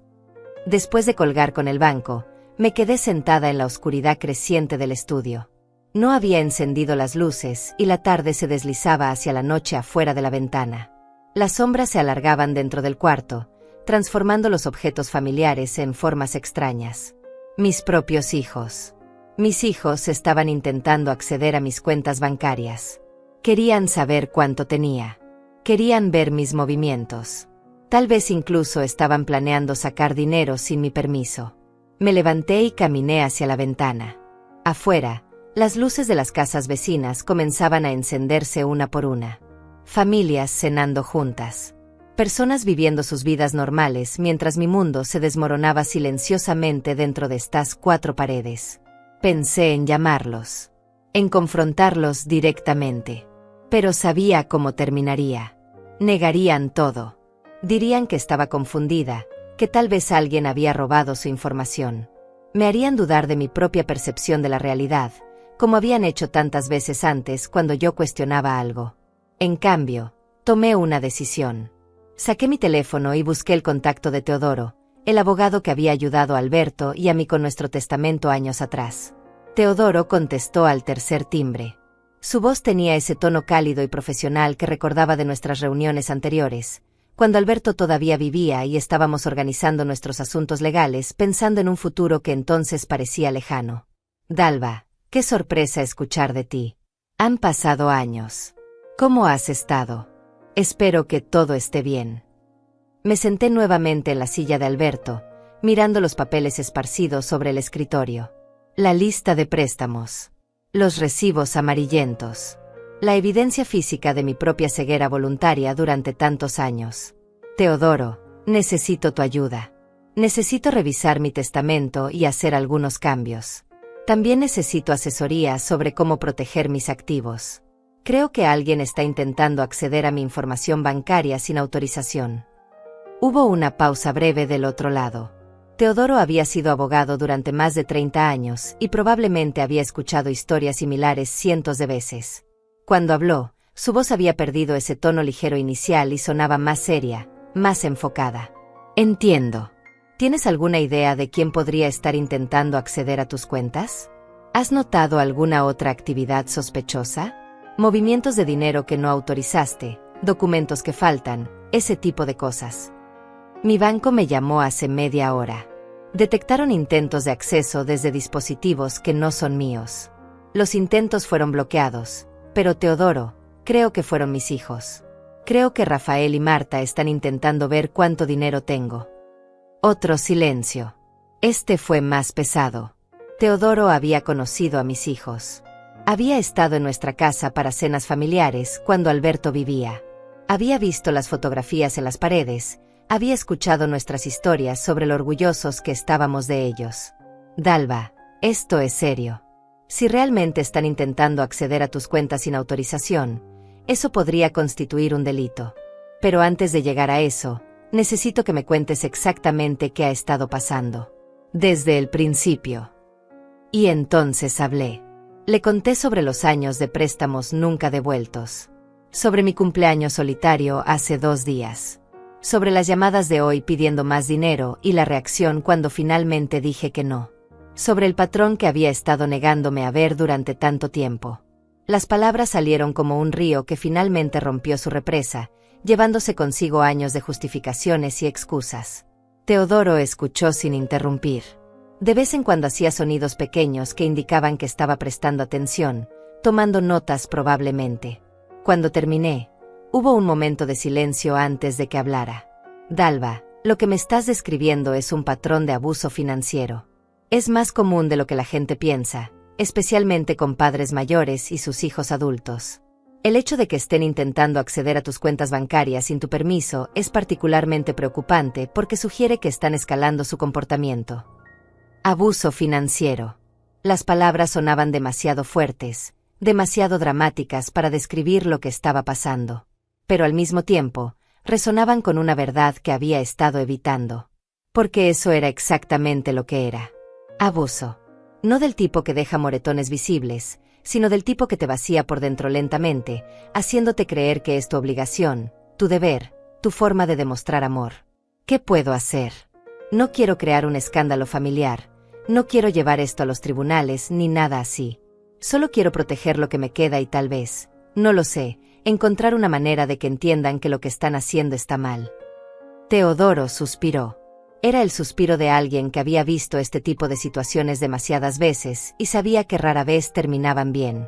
Después de colgar con el banco, me quedé sentada en la oscuridad creciente del estudio. No había encendido las luces y la tarde se deslizaba hacia la noche afuera de la ventana. Las sombras se alargaban dentro del cuarto, transformando los objetos familiares en formas extrañas. Mis propios hijos. Mis hijos estaban intentando acceder a mis cuentas bancarias. Querían saber cuánto tenía. Querían ver mis movimientos. Tal vez incluso estaban planeando sacar dinero sin mi permiso. Me levanté y caminé hacia la ventana. Afuera, las luces de las casas vecinas comenzaban a encenderse una por una. Familias cenando juntas. Personas viviendo sus vidas normales mientras mi mundo se desmoronaba silenciosamente dentro de estas cuatro paredes. Pensé en llamarlos. En confrontarlos directamente. Pero sabía cómo terminaría. Negarían todo. Dirían que estaba confundida, que tal vez alguien había robado su información. Me harían dudar de mi propia percepción de la realidad, como habían hecho tantas veces antes cuando yo cuestionaba algo. En cambio, tomé una decisión. Saqué mi teléfono y busqué el contacto de Teodoro, el abogado que había ayudado a Alberto y a mí con nuestro testamento años atrás. Teodoro contestó al tercer timbre. Su voz tenía ese tono cálido y profesional que recordaba de nuestras reuniones anteriores, cuando Alberto todavía vivía y estábamos organizando nuestros asuntos legales pensando en un futuro que entonces parecía lejano. Dalva, qué sorpresa escuchar de ti. Han pasado años. ¿Cómo has estado? Espero que todo esté bien. Me senté nuevamente en la silla de Alberto, mirando los papeles esparcidos sobre el escritorio. La lista de préstamos. Los recibos amarillentos. La evidencia física de mi propia ceguera voluntaria durante tantos años. Teodoro, necesito tu ayuda. Necesito revisar mi testamento y hacer algunos cambios. También necesito asesoría sobre cómo proteger mis activos. Creo que alguien está intentando acceder a mi información bancaria sin autorización. Hubo una pausa breve del otro lado. Teodoro había sido abogado durante más de 30 años y probablemente había escuchado historias similares cientos de veces. Cuando habló, su voz había perdido ese tono ligero inicial y sonaba más seria, más enfocada. Entiendo. ¿Tienes alguna idea de quién podría estar intentando acceder a tus cuentas? ¿Has notado alguna otra actividad sospechosa? Movimientos de dinero que no autorizaste, documentos que faltan, ese tipo de cosas. Mi banco me llamó hace media hora. Detectaron intentos de acceso desde dispositivos que no son míos. Los intentos fueron bloqueados. Pero Teodoro, creo que fueron mis hijos. Creo que Rafael y Marta están intentando ver cuánto dinero tengo. Otro silencio. Este fue más pesado. Teodoro había conocido a mis hijos. Había estado en nuestra casa para cenas familiares cuando Alberto vivía. Había visto las fotografías en las paredes, había escuchado nuestras historias sobre lo orgullosos que estábamos de ellos. Dalva, esto es serio. Si realmente están intentando acceder a tus cuentas sin autorización, eso podría constituir un delito. Pero antes de llegar a eso, necesito que me cuentes exactamente qué ha estado pasando. Desde el principio. Y entonces hablé. Le conté sobre los años de préstamos nunca devueltos. Sobre mi cumpleaños solitario hace 2 días. Sobre las llamadas de hoy pidiendo más dinero y la reacción cuando finalmente dije que no. sobre el patrón que había estado negándome a ver durante tanto tiempo. Las palabras salieron como un río que finalmente rompió su represa, llevándose consigo años de justificaciones y excusas. Teodoro escuchó sin interrumpir. De vez en cuando hacía sonidos pequeños que indicaban que estaba prestando atención, tomando notas probablemente. Cuando terminé, hubo un momento de silencio antes de que hablara. Dalva, lo que me estás describiendo es un patrón de abuso financiero. Es más común de lo que la gente piensa, especialmente con padres mayores y sus hijos adultos. El hecho de que estén intentando acceder a tus cuentas bancarias sin tu permiso es particularmente preocupante porque sugiere que están escalando su comportamiento. Abuso financiero. Las palabras sonaban demasiado fuertes, demasiado dramáticas para describir lo que estaba pasando. Pero al mismo tiempo, resonaban con una verdad que había estado evitando. Porque eso era exactamente lo que era. Abuso. No del tipo que deja moretones visibles, sino del tipo que te vacía por dentro lentamente, haciéndote creer que es tu obligación, tu deber, tu forma de demostrar amor. ¿Qué puedo hacer? No quiero crear un escándalo familiar, no quiero llevar esto a los tribunales ni nada así. Solo quiero proteger lo que me queda y tal vez, no lo sé, encontrar una manera de que entiendan que lo que están haciendo está mal. Teodoro suspiró. Era el suspiro de alguien que había visto este tipo de situaciones demasiadas veces y sabía que rara vez terminaban bien.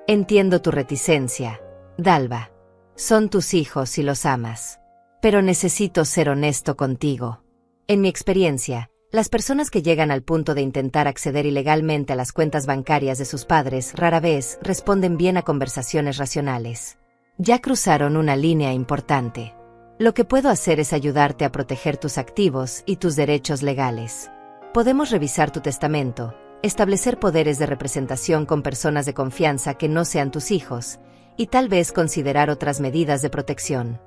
Entiendo tu reticencia, Dalva. Son tus hijos y los amas. Pero necesito ser honesto contigo. En mi experiencia, las personas que llegan al punto de intentar acceder ilegalmente a las cuentas bancarias de sus padres rara vez responden bien a conversaciones racionales. Ya cruzaron una línea importante. Lo que puedo hacer es ayudarte a proteger tus activos y tus derechos legales. Podemos revisar tu testamento, establecer poderes de representación con personas de confianza que no sean tus hijos, y tal vez considerar otras medidas de protección.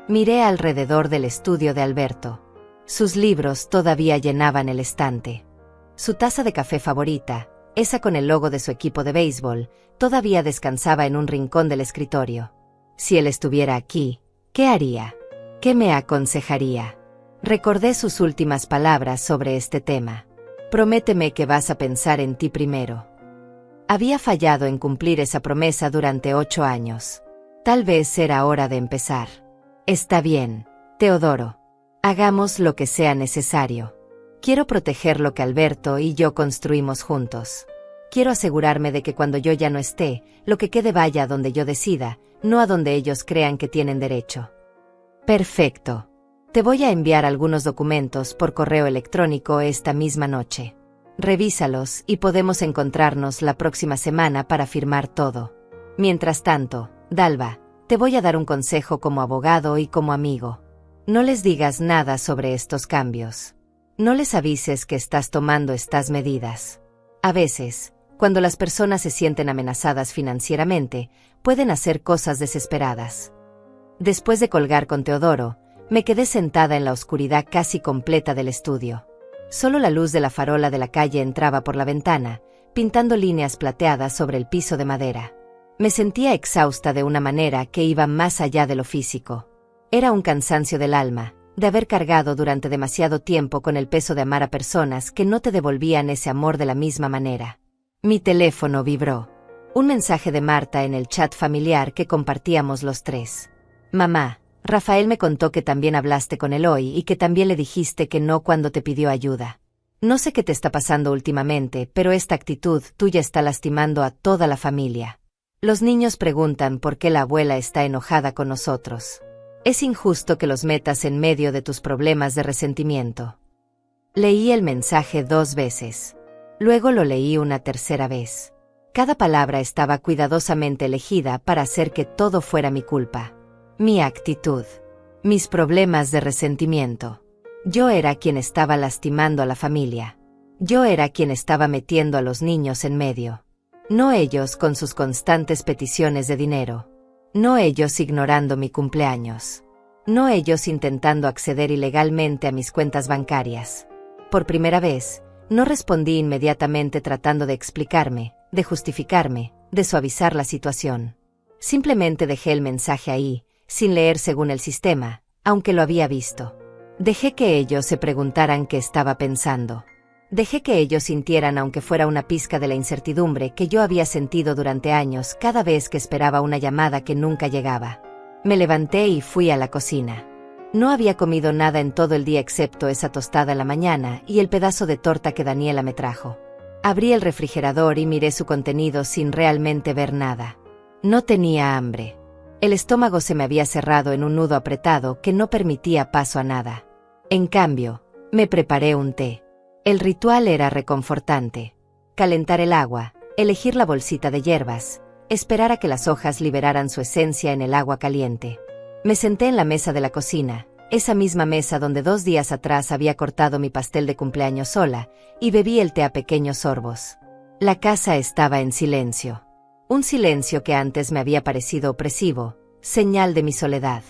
Miré alrededor del estudio de Alberto. Sus libros todavía llenaban el estante. Su taza de café favorita, esa con el logo de su equipo de béisbol, todavía descansaba en un rincón del escritorio. Si él estuviera aquí, ¿qué haría? ¿Qué me aconsejaría? Recordé sus últimas palabras sobre este tema. Prométeme que vas a pensar en ti primero. Había fallado en cumplir esa promesa durante 8 años. Tal vez era hora de empezar. Está bien, Teodoro. Hagamos lo que sea necesario. Quiero proteger lo que Alberto y yo construimos juntos. Quiero asegurarme de que cuando yo ya no esté, lo que quede vaya a donde yo decida, no a donde ellos crean que tienen derecho. Perfecto. Te voy a enviar algunos documentos por correo electrónico esta misma noche. Revísalos y podemos encontrarnos la próxima semana para firmar todo. Mientras tanto, Dalva, te voy a dar un consejo como abogado y como amigo. No les digas nada sobre estos cambios. No les avises que estás tomando estas medidas. A veces, cuando las personas se sienten amenazadas financieramente, pueden hacer cosas desesperadas. Después de colgar con Teodoro, me quedé sentada en la oscuridad casi completa del estudio. Solo la luz de la farola de la calle entraba por la ventana, pintando líneas plateadas sobre el piso de madera. Me sentía exhausta de una manera que iba más allá de lo físico. Era un cansancio del alma, de haber cargado durante demasiado tiempo con el peso de amar a personas que no te devolvían ese amor de la misma manera. Mi teléfono vibró. Un mensaje de Marta en el chat familiar que compartíamos los tres. Mamá, Rafael me contó que también hablaste con él hoy y que también le dijiste que no cuando te pidió ayuda. No sé qué te está pasando últimamente, pero esta actitud tuya está lastimando a toda la familia. Los niños preguntan por qué la abuela está enojada con nosotros. Es injusto que los metas en medio de tus problemas de resentimiento. Leí el mensaje 2 veces. Luego lo leí una tercera vez. Cada palabra estaba cuidadosamente elegida para hacer que todo fuera mi culpa. Mi actitud. Mis problemas de resentimiento. Yo era quien estaba lastimando a la familia. Yo era quien estaba metiendo a los niños en medio. No ellos con sus constantes peticiones de dinero. No ellos ignorando mi cumpleaños. No ellos intentando acceder ilegalmente a mis cuentas bancarias. Por primera vez, no respondí inmediatamente tratando de explicarme, de justificarme, de suavizar la situación. Simplemente dejé el mensaje ahí, sin leer según el sistema, aunque lo había visto. Dejé que ellos se preguntaran qué estaba pensando. Dejé que ellos sintieran, aunque fuera una pizca, de la incertidumbre que yo había sentido durante años cada vez que esperaba una llamada que nunca llegaba. Me levanté y fui a la cocina. No había comido nada en todo el día excepto esa tostada en la mañana y el pedazo de torta que Daniela me trajo. Abrí el refrigerador y miré su contenido sin realmente ver nada. No tenía hambre. El estómago se me había cerrado en un nudo apretado que no permitía paso a nada. En cambio, me preparé un té. El ritual era reconfortante. Calentar el agua, elegir la bolsita de hierbas, esperar a que las hojas liberaran su esencia en el agua caliente. Me senté en la mesa de la cocina, esa misma mesa donde 2 días atrás había cortado mi pastel de cumpleaños sola, y bebí el té a pequeños sorbos. La casa estaba en silencio. Un silencio que antes me había parecido opresivo, señal de mi soledad.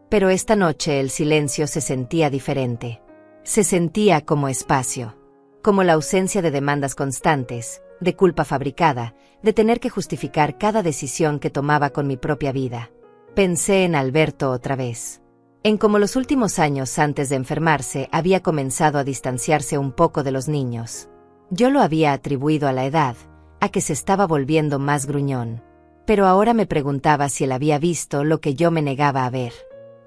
Pero esta noche el silencio se sentía diferente. Se sentía como espacio. Como la ausencia de demandas constantes, de culpa fabricada, de tener que justificar cada decisión que tomaba con mi propia vida. Pensé en Alberto otra vez. En cómo los últimos años antes de enfermarse había comenzado a distanciarse un poco de los niños. Yo lo había atribuido a la edad, a que se estaba volviendo más gruñón. Pero ahora me preguntaba si él había visto lo que yo me negaba a ver.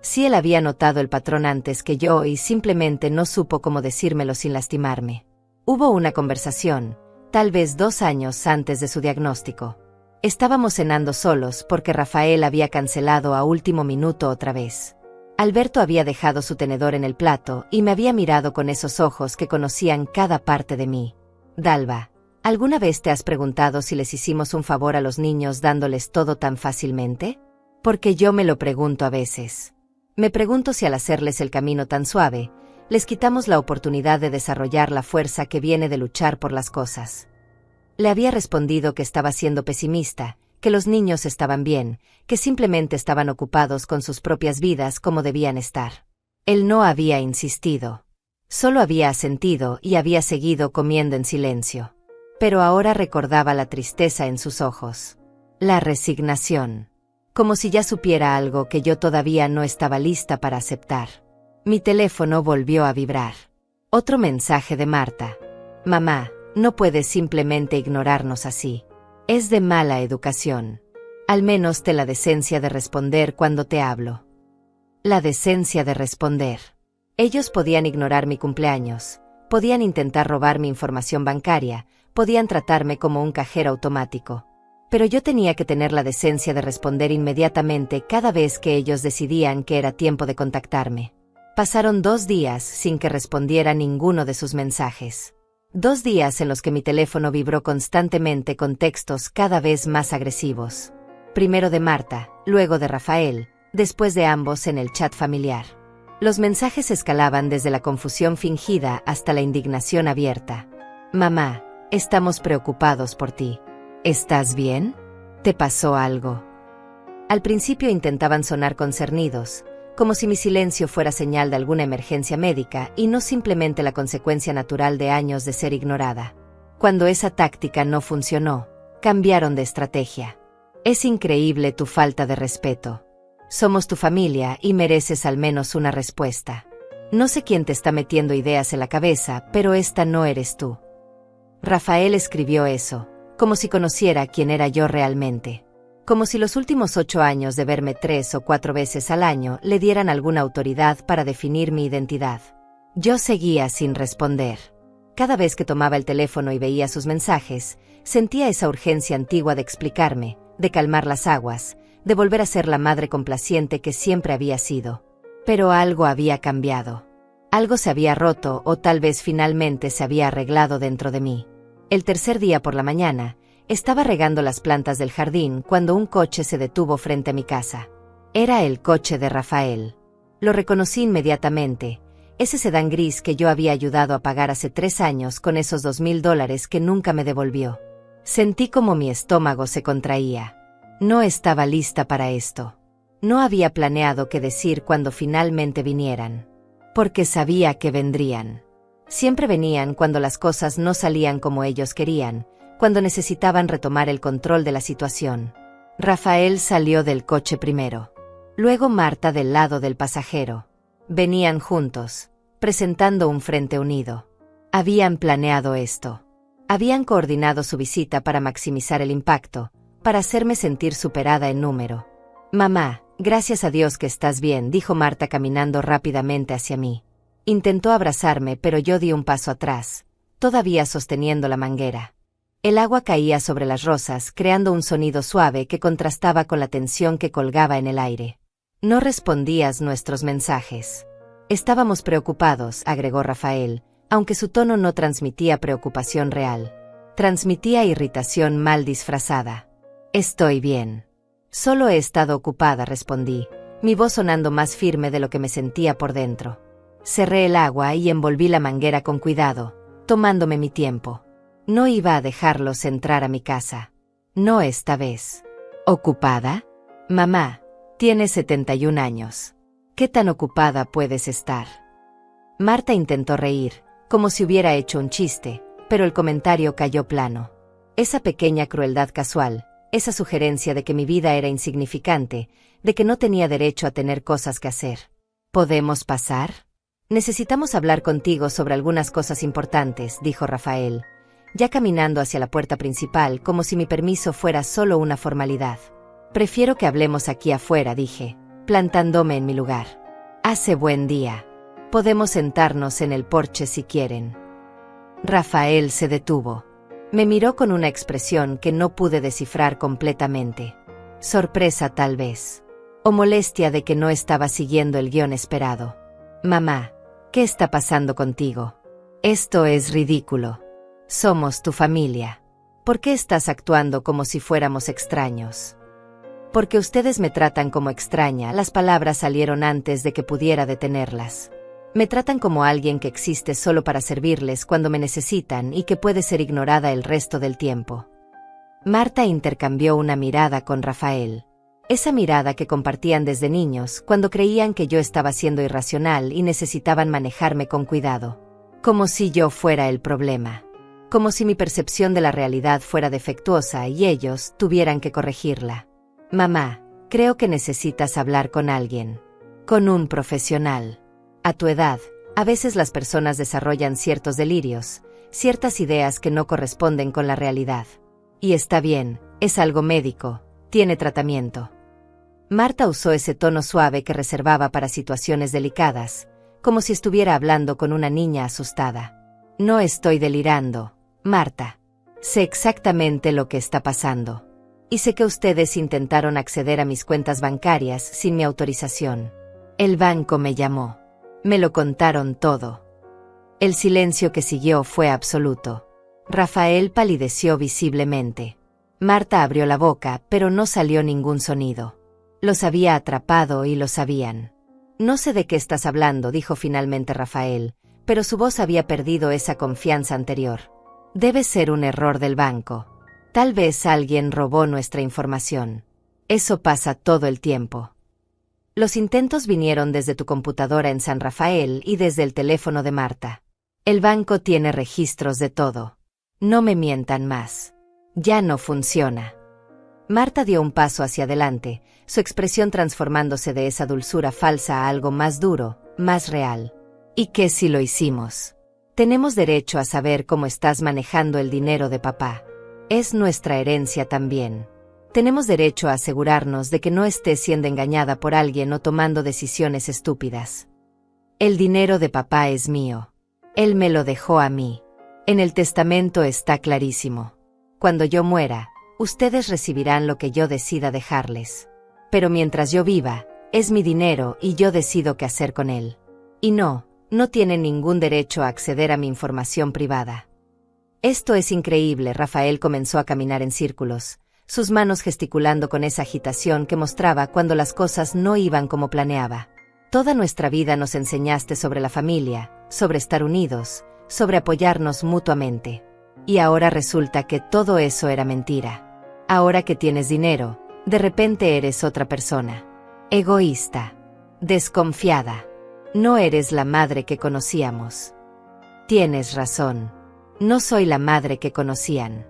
Si él había notado el patrón antes que yo y simplemente no supo cómo decírmelo sin lastimarme. Hubo una conversación, tal vez 2 años antes de su diagnóstico. Estábamos cenando solos porque Rafael había cancelado a último minuto otra vez. Alberto había dejado su tenedor en el plato y me había mirado con esos ojos que conocían cada parte de mí. Dalva, ¿alguna vez te has preguntado si les hicimos un favor a los niños dándoles todo tan fácilmente? Porque yo me lo pregunto a veces. Me pregunto si al hacerles el camino tan suave, les quitamos la oportunidad de desarrollar la fuerza que viene de luchar por las cosas. Le había respondido que estaba siendo pesimista, que los niños estaban bien, que simplemente estaban ocupados con sus propias vidas como debían estar. Él no había insistido. Solo había asentido y había seguido comiendo en silencio. Pero ahora recordaba la tristeza en sus ojos. La resignación. Como si ya supiera algo que yo todavía no estaba lista para aceptar. Mi teléfono volvió a vibrar. Otro mensaje de Marta. Mamá, no puedes simplemente ignorarnos así. Es de mala educación. Al menos ten la decencia de responder cuando te hablo. La decencia de responder. Ellos podían ignorar mi cumpleaños, podían intentar robar mi información bancaria, podían tratarme como un cajero automático. Pero yo tenía que tener la decencia de responder inmediatamente cada vez que ellos decidían que era tiempo de contactarme. Pasaron 2 días sin que respondiera ninguno de sus mensajes. 2 días en los que mi teléfono vibró constantemente con textos cada vez más agresivos. Primero de Marta, luego de Rafael, después de ambos en el chat familiar. Los mensajes escalaban desde la confusión fingida hasta la indignación abierta. Mamá, estamos preocupados por ti. ¿Estás bien? ¿Te pasó algo? Al principio intentaban sonar concernidos, como si mi silencio fuera señal de alguna emergencia médica y no simplemente la consecuencia natural de años de ser ignorada. Cuando esa táctica no funcionó, cambiaron de estrategia. Es increíble tu falta de respeto. Somos tu familia y mereces al menos una respuesta. No sé quién te está metiendo ideas en la cabeza, pero esta no eres tú. Rafael escribió eso, como si conociera quién era yo realmente. Como si los últimos 8 años de verme 3 o 4 veces al año le dieran alguna autoridad para definir mi identidad. Yo seguía sin responder. Cada vez que tomaba el teléfono y veía sus mensajes, sentía esa urgencia antigua de explicarme, de calmar las aguas, de volver a ser la madre complaciente que siempre había sido. Pero algo había cambiado. Algo se había roto o tal vez finalmente se había arreglado dentro de mí. El tercer día por la mañana, estaba regando las plantas del jardín cuando un coche se detuvo frente a mi casa. Era el coche de Rafael. Lo reconocí inmediatamente, ese sedán gris que yo había ayudado a pagar hace 3 años con esos $2,000 que nunca me devolvió. Sentí como mi estómago se contraía. No estaba lista para esto. No había planeado qué decir cuando finalmente vinieran. Porque sabía que vendrían. Siempre venían cuando las cosas no salían como ellos querían, cuando necesitaban retomar el control de la situación. Rafael salió del coche primero. Luego Marta del lado del pasajero. Venían juntos, presentando un frente unido. Habían planeado esto. Habían coordinado su visita para maximizar el impacto, para hacerme sentir superada en número. Mamá, gracias a Dios que estás bien, dijo Marta caminando rápidamente hacia mí. Intentó abrazarme, pero yo di un paso atrás, todavía sosteniendo la manguera. El agua caía sobre las rosas, creando un sonido suave que contrastaba con la tensión que colgaba en el aire. No respondías nuestros mensajes. Estábamos preocupados, agregó Rafael, aunque su tono no transmitía preocupación real. Transmitía irritación mal disfrazada. Estoy bien. Solo he estado ocupada, respondí, mi voz sonando más firme de lo que me sentía por dentro. Cerré el agua y envolví la manguera con cuidado, tomándome mi tiempo. No iba a dejarlos entrar a mi casa. No esta vez. ¿Ocupada? Mamá, tienes 71 años. ¿Qué tan ocupada puedes estar? Marta intentó reír, como si hubiera hecho un chiste, pero el comentario cayó plano. Esa pequeña crueldad casual, esa sugerencia de que mi vida era insignificante, de que no tenía derecho a tener cosas que hacer. ¿Podemos pasar? Necesitamos hablar contigo sobre algunas cosas importantes, dijo Rafael, ya caminando hacia la puerta principal como si mi permiso fuera solo una formalidad. Prefiero que hablemos aquí afuera, dije, plantándome en mi lugar. Hace buen día. Podemos sentarnos en el porche si quieren. Rafael se detuvo. Me miró con una expresión que no pude descifrar completamente. Sorpresa tal vez. O molestia de que no estaba siguiendo el guión esperado. Mamá, ¿qué está pasando contigo? Esto es ridículo. Somos tu familia. ¿Por qué estás actuando como si fuéramos extraños? Porque ustedes me tratan como extraña, las palabras salieron antes de que pudiera detenerlas. Me tratan como alguien que existe solo para servirles cuando me necesitan y que puede ser ignorada el resto del tiempo. Marta intercambió una mirada con Rafael. Esa mirada que compartían desde niños cuando creían que yo estaba siendo irracional y necesitaban manejarme con cuidado. Como si yo fuera el problema. Como si mi percepción de la realidad fuera defectuosa y ellos tuvieran que corregirla. Mamá, creo que necesitas hablar con alguien. Con un profesional. A tu edad, a veces las personas desarrollan ciertos delirios, ciertas ideas que no corresponden con la realidad. Y está bien, es algo médico, tiene tratamiento. Marta usó ese tono suave que reservaba para situaciones delicadas, como si estuviera hablando con una niña asustada. No estoy delirando, Marta. Sé exactamente lo que está pasando. Y sé que ustedes intentaron acceder a mis cuentas bancarias sin mi autorización. El banco me llamó. Me lo contaron todo. El silencio que siguió fue absoluto. Rafael palideció visiblemente. Marta abrió la boca, pero no salió ningún sonido. Los había atrapado y lo sabían. No sé de qué estás hablando, dijo finalmente Rafael, pero su voz había perdido esa confianza anterior. Debe ser un error del banco. Tal vez alguien robó nuestra información. Eso pasa todo el tiempo. Los intentos vinieron desde tu computadora en San Rafael y desde el teléfono de Marta. El banco tiene registros de todo. No me mientan más. Ya no funciona. Marta dio un paso hacia adelante, su expresión transformándose de esa dulzura falsa a algo más duro, más real. ¿Y qué si lo hicimos? Tenemos derecho a saber cómo estás manejando el dinero de papá. Es nuestra herencia también. Tenemos derecho a asegurarnos de que no estés siendo engañada por alguien o tomando decisiones estúpidas. El dinero de papá es mío. Él me lo dejó a mí. En el testamento está clarísimo. Cuando yo muera, ustedes recibirán lo que yo decida dejarles. Pero mientras yo viva, es mi dinero y yo decido qué hacer con él. Y no tienen ningún derecho a acceder a mi información privada. Esto es increíble, Rafael comenzó a caminar en círculos, sus manos gesticulando con esa agitación que mostraba cuando las cosas no iban como planeaba. Toda nuestra vida nos enseñaste sobre la familia, sobre estar unidos, sobre apoyarnos mutuamente. Y ahora resulta que todo eso era mentira. Ahora que tienes dinero, de repente eres otra persona. Egoísta. Desconfiada. No eres la madre que conocíamos. Tienes razón. No soy la madre que conocían.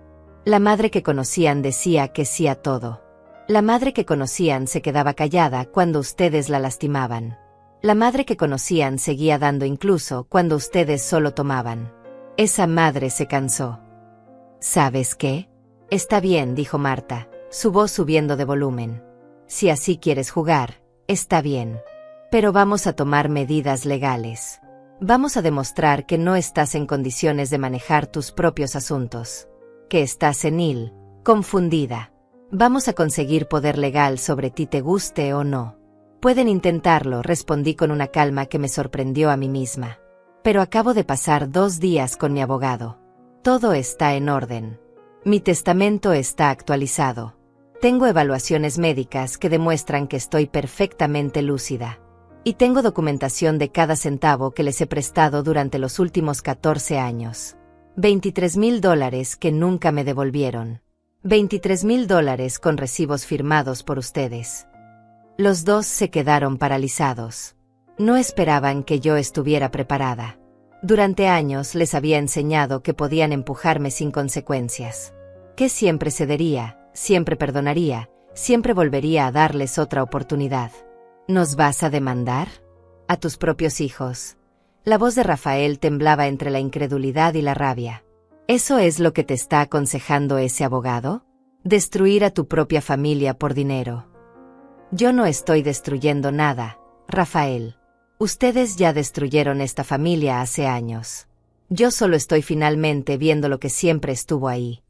La madre que conocían decía que sí a todo. La madre que conocían se quedaba callada cuando ustedes la lastimaban. La madre que conocían seguía dando incluso cuando ustedes solo tomaban. Esa madre se cansó. ¿Sabes qué? Está bien, dijo Marta, su voz subiendo de volumen. Si así quieres jugar, está bien. Pero vamos a tomar medidas legales. Vamos a demostrar que no estás en condiciones de manejar tus propios asuntos. Que estás senil, confundida. Vamos a conseguir poder legal sobre ti, te guste o no. Pueden intentarlo, respondí con una calma que me sorprendió a mí misma. Pero acabo de pasar 2 días con mi abogado. Todo está en orden. Mi testamento está actualizado. Tengo evaluaciones médicas que demuestran que estoy perfectamente lúcida. Y tengo documentación de cada centavo que les he prestado durante los últimos 14 años. $23,000 que nunca me devolvieron. $23,000 con recibos firmados por ustedes. Los dos se quedaron paralizados. No esperaban que yo estuviera preparada. Durante años les había enseñado que podían empujarme sin consecuencias. Que siempre cedería, siempre perdonaría, siempre volvería a darles otra oportunidad. ¿Nos vas a demandar? A tus propios hijos. La voz de Rafael temblaba entre la incredulidad y la rabia. ¿Eso es lo que te está aconsejando ese abogado? ¿Destruir a tu propia familia por dinero? Yo no estoy destruyendo nada, Rafael. Ustedes ya destruyeron esta familia hace años. Yo solo estoy finalmente viendo lo que siempre estuvo ahí.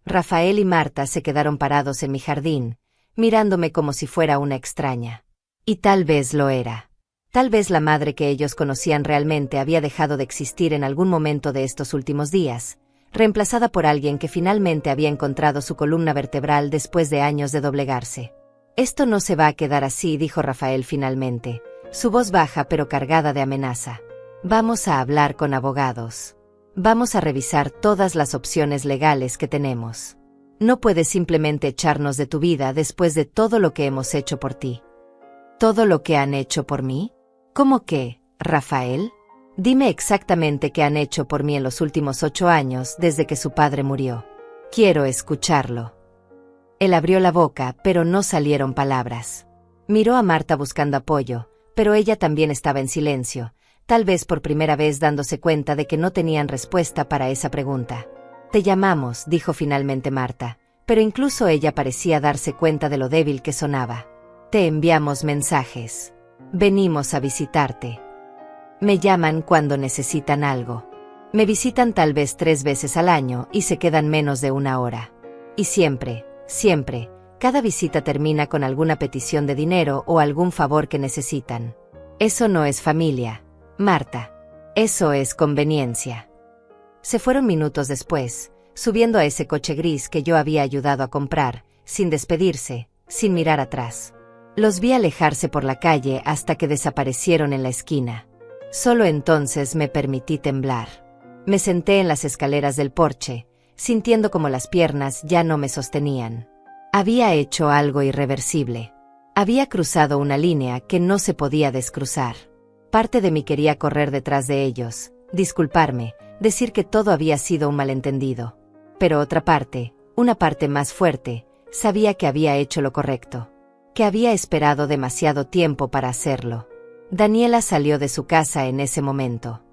Rafael y Marta se quedaron parados en mi jardín, mirándome como si fuera una extraña. Y tal vez lo era. Tal vez la madre que ellos conocían realmente había dejado de existir en algún momento de estos últimos días, reemplazada por alguien que finalmente había encontrado su columna vertebral después de años de doblegarse. Esto no se va a quedar así, dijo Rafael finalmente, su voz baja pero cargada de amenaza. Vamos a hablar con abogados. Vamos a revisar todas las opciones legales que tenemos. No puedes simplemente echarnos de tu vida después de todo lo que hemos hecho por ti. ¿Todo lo que han hecho por mí? ¿Cómo qué, Rafael? Dime exactamente qué han hecho por mí en los últimos 8 años desde que su padre murió. Quiero escucharlo. Él abrió la boca, pero no salieron palabras. Miró a Marta buscando apoyo, pero ella también estaba en silencio, tal vez por primera vez dándose cuenta de que no tenían respuesta para esa pregunta. Te llamamos, dijo finalmente Marta, pero incluso ella parecía darse cuenta de lo débil que sonaba. Te enviamos mensajes. Venimos a visitarte. Me llaman cuando necesitan algo. Me visitan tal vez 3 veces al año y se quedan menos de 1 hora. Y siempre, cada visita termina con alguna petición de dinero o algún favor que necesitan. Eso no es familia, Marta. Eso es conveniencia. Se fueron minutos después, subiendo a ese coche gris que yo había ayudado a comprar, sin despedirse, sin mirar atrás. Los vi alejarse por la calle hasta que desaparecieron en la esquina. Solo entonces me permití temblar. Me senté en las escaleras del porche, sintiendo como las piernas ya no me sostenían. Había hecho algo irreversible. Había cruzado una línea que no se podía descruzar. Parte de mí quería correr detrás de ellos, disculparme, decir que todo había sido un malentendido. Pero otra parte, una parte más fuerte, sabía que había hecho lo correcto. Que había esperado demasiado tiempo para hacerlo. Daniela salió de su casa en ese momento.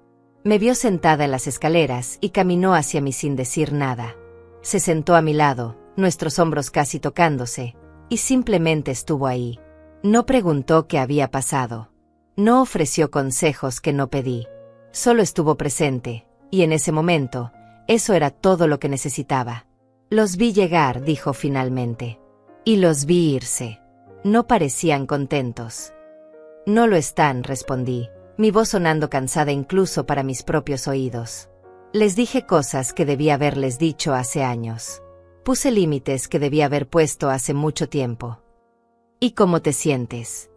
Me vio sentada en las escaleras y caminó hacia mí sin decir nada. Se sentó a mi lado, nuestros hombros casi tocándose, y simplemente estuvo ahí. No preguntó qué había pasado. No ofreció consejos que no pedí. Solo estuvo presente, y en ese momento, eso era todo lo que necesitaba. Los vi llegar, dijo finalmente. Y los vi irse. No parecían contentos. No lo están, respondí, mi voz sonando cansada incluso para mis propios oídos. Les dije cosas que debía haberles dicho hace años. Puse límites que debía haber puesto hace mucho tiempo. ¿Y cómo te sientes?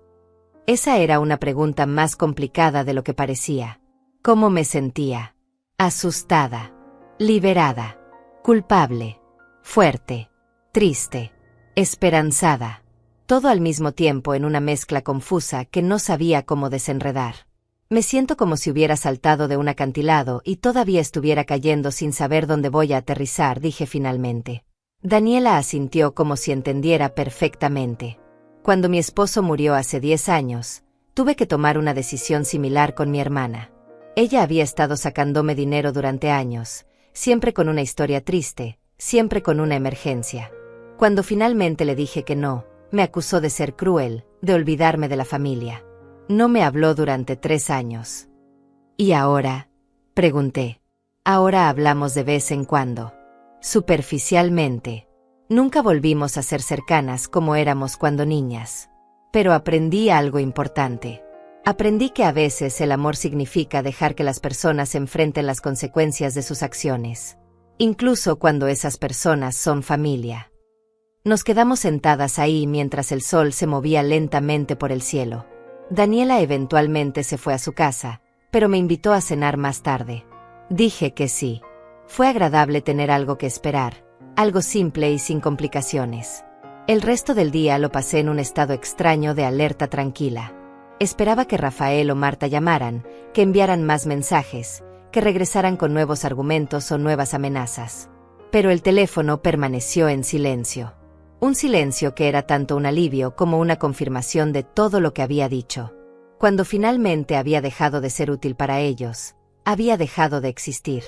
Esa era una pregunta más complicada de lo que parecía. ¿Cómo me sentía? Asustada, liberada, culpable, fuerte, triste, esperanzada. Todo al mismo tiempo en una mezcla confusa que no sabía cómo desenredar. Me siento como si hubiera saltado de un acantilado y todavía estuviera cayendo sin saber dónde voy a aterrizar, dije finalmente. Daniela asintió como si entendiera perfectamente. Cuando mi esposo murió hace 10 años, tuve que tomar una decisión similar con mi hermana. Ella había estado sacándome dinero durante años, siempre con una historia triste, siempre con una emergencia. Cuando finalmente le dije que no, me acusó de ser cruel, de olvidarme de la familia. No me habló durante 3 años. ¿Y ahora? Pregunté. Ahora hablamos de vez en cuando. Superficialmente. Nunca volvimos a ser cercanas como éramos cuando niñas. Pero aprendí algo importante. Aprendí que a veces el amor significa dejar que las personas enfrenten las consecuencias de sus acciones. Incluso cuando esas personas son familia. Nos quedamos sentadas ahí mientras el sol se movía lentamente por el cielo. Daniela eventualmente se fue a su casa, pero me invitó a cenar más tarde. Dije que sí. Fue agradable tener algo que esperar, algo simple y sin complicaciones. El resto del día lo pasé en un estado extraño de alerta tranquila. Esperaba que Rafael o Marta llamaran, que enviaran más mensajes, que regresaran con nuevos argumentos o nuevas amenazas. Pero el teléfono permaneció en silencio. Un silencio que era tanto un alivio como una confirmación de todo lo que había dicho. Cuando finalmente había dejado de ser útil para ellos, había dejado de existir.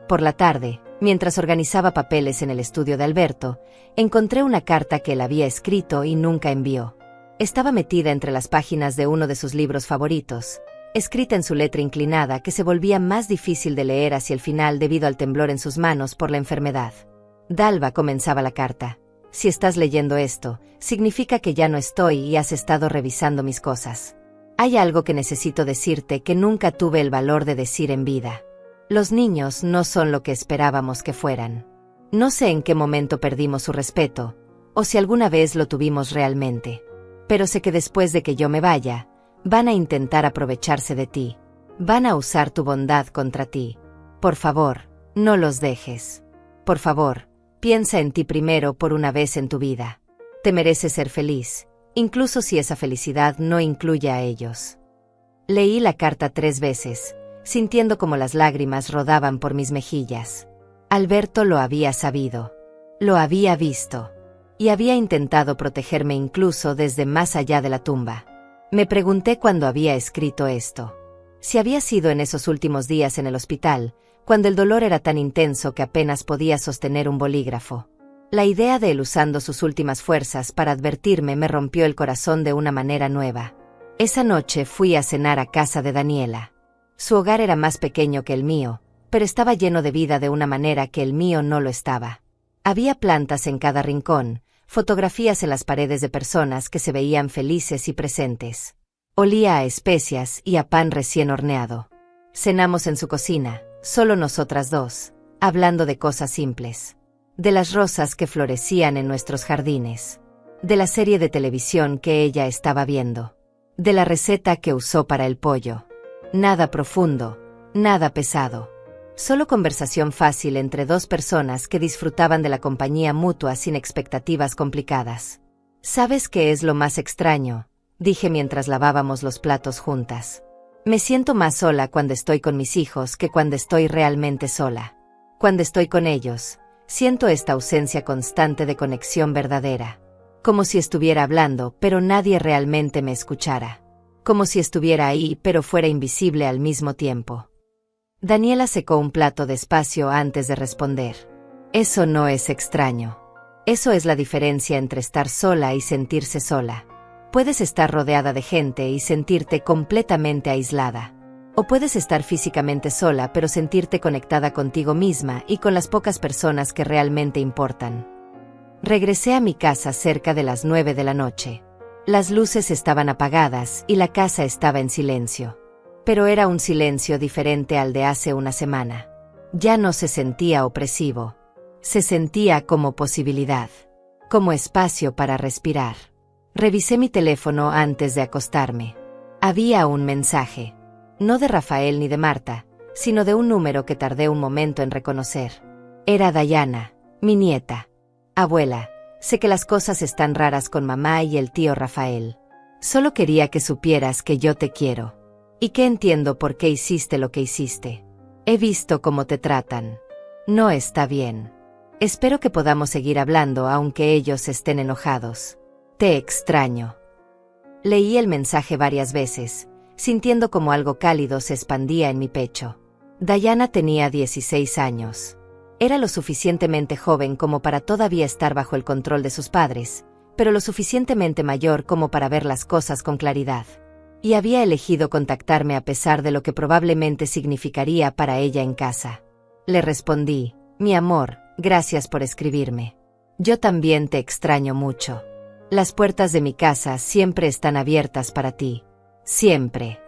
Por la tarde, mientras organizaba papeles en el estudio de Alberto, encontré una carta que él había escrito y nunca envió. Estaba metida entre las páginas de uno de sus libros favoritos, escrita en su letra inclinada que se volvía más difícil de leer hacia el final debido al temblor en sus manos por la enfermedad. Dalva, comenzaba la carta. Si estás leyendo esto, significa que ya no estoy y has estado revisando mis cosas. Hay algo que necesito decirte que nunca tuve el valor de decir en vida. Los niños no son lo que esperábamos que fueran. No sé en qué momento perdimos su respeto, o si alguna vez lo tuvimos realmente. Pero sé que después de que yo me vaya, van a intentar aprovecharse de ti. Van a usar tu bondad contra ti. Por favor, no los dejes. Por favor, piensa en ti primero por una vez en tu vida. Te mereces ser feliz, incluso si esa felicidad no incluye a ellos. Leí la carta 3 veces, sintiendo como las lágrimas rodaban por mis mejillas. Alberto lo había sabido. Lo había visto. Y había intentado protegerme incluso desde más allá de la tumba. Me pregunté cuándo había escrito esto. Si había sido en esos últimos días en el hospital, cuando el dolor era tan intenso que apenas podía sostener un bolígrafo. La idea de él usando sus últimas fuerzas para advertirme me rompió el corazón de una manera nueva. Esa noche fui a cenar a casa de Daniela. Su hogar era más pequeño que el mío, pero estaba lleno de vida de una manera que el mío no lo estaba. Había plantas en cada rincón, fotografías en las paredes de personas que se veían felices y presentes. Olía a especias y a pan recién horneado. Cenamos en su cocina, solo nosotras dos, hablando de cosas simples. De las rosas que florecían en nuestros jardines. De la serie de televisión que ella estaba viendo. De la receta que usó para el pollo. Nada profundo, nada pesado. Solo conversación fácil entre 2 personas que disfrutaban de la compañía mutua sin expectativas complicadas. ¿Sabes qué es lo más extraño?, dije mientras lavábamos los platos juntas. Me siento más sola cuando estoy con mis hijos que cuando estoy realmente sola. Cuando estoy con ellos, siento esta ausencia constante de conexión verdadera. Como si estuviera hablando, pero nadie realmente me escuchara. Como si estuviera ahí, pero fuera invisible al mismo tiempo. Daniela secó un plato despacio antes de responder. Eso no es extraño. Eso es la diferencia entre estar sola y sentirse sola. Puedes estar rodeada de gente y sentirte completamente aislada. O puedes estar físicamente sola pero sentirte conectada contigo misma y con las pocas personas que realmente importan. Regresé a mi casa cerca de las 9 de la noche. Las luces estaban apagadas y la casa estaba en silencio. Pero era un silencio diferente al de hace una semana. Ya no se sentía opresivo. Se sentía como posibilidad. Como espacio para respirar. Revisé mi teléfono antes de acostarme. Había un mensaje. No de Rafael ni de Marta, sino de un número que tardé un momento en reconocer. Era Dayana, mi nieta. Abuela, sé que las cosas están raras con mamá y el tío Rafael. Solo quería que supieras que yo te quiero. Y que entiendo por qué hiciste lo que hiciste. He visto cómo te tratan. No está bien. Espero que podamos seguir hablando aunque ellos estén enojados. Te extraño. Leí el mensaje varias veces, sintiendo como algo cálido se expandía en mi pecho. Diana tenía 16 años. Era lo suficientemente joven como para todavía estar bajo el control de sus padres, pero lo suficientemente mayor como para ver las cosas con claridad. Y había elegido contactarme a pesar de lo que probablemente significaría para ella en casa. Le respondí: mi amor, gracias por escribirme. Yo también te extraño mucho. Las puertas de mi casa siempre están abiertas para ti. Siempre.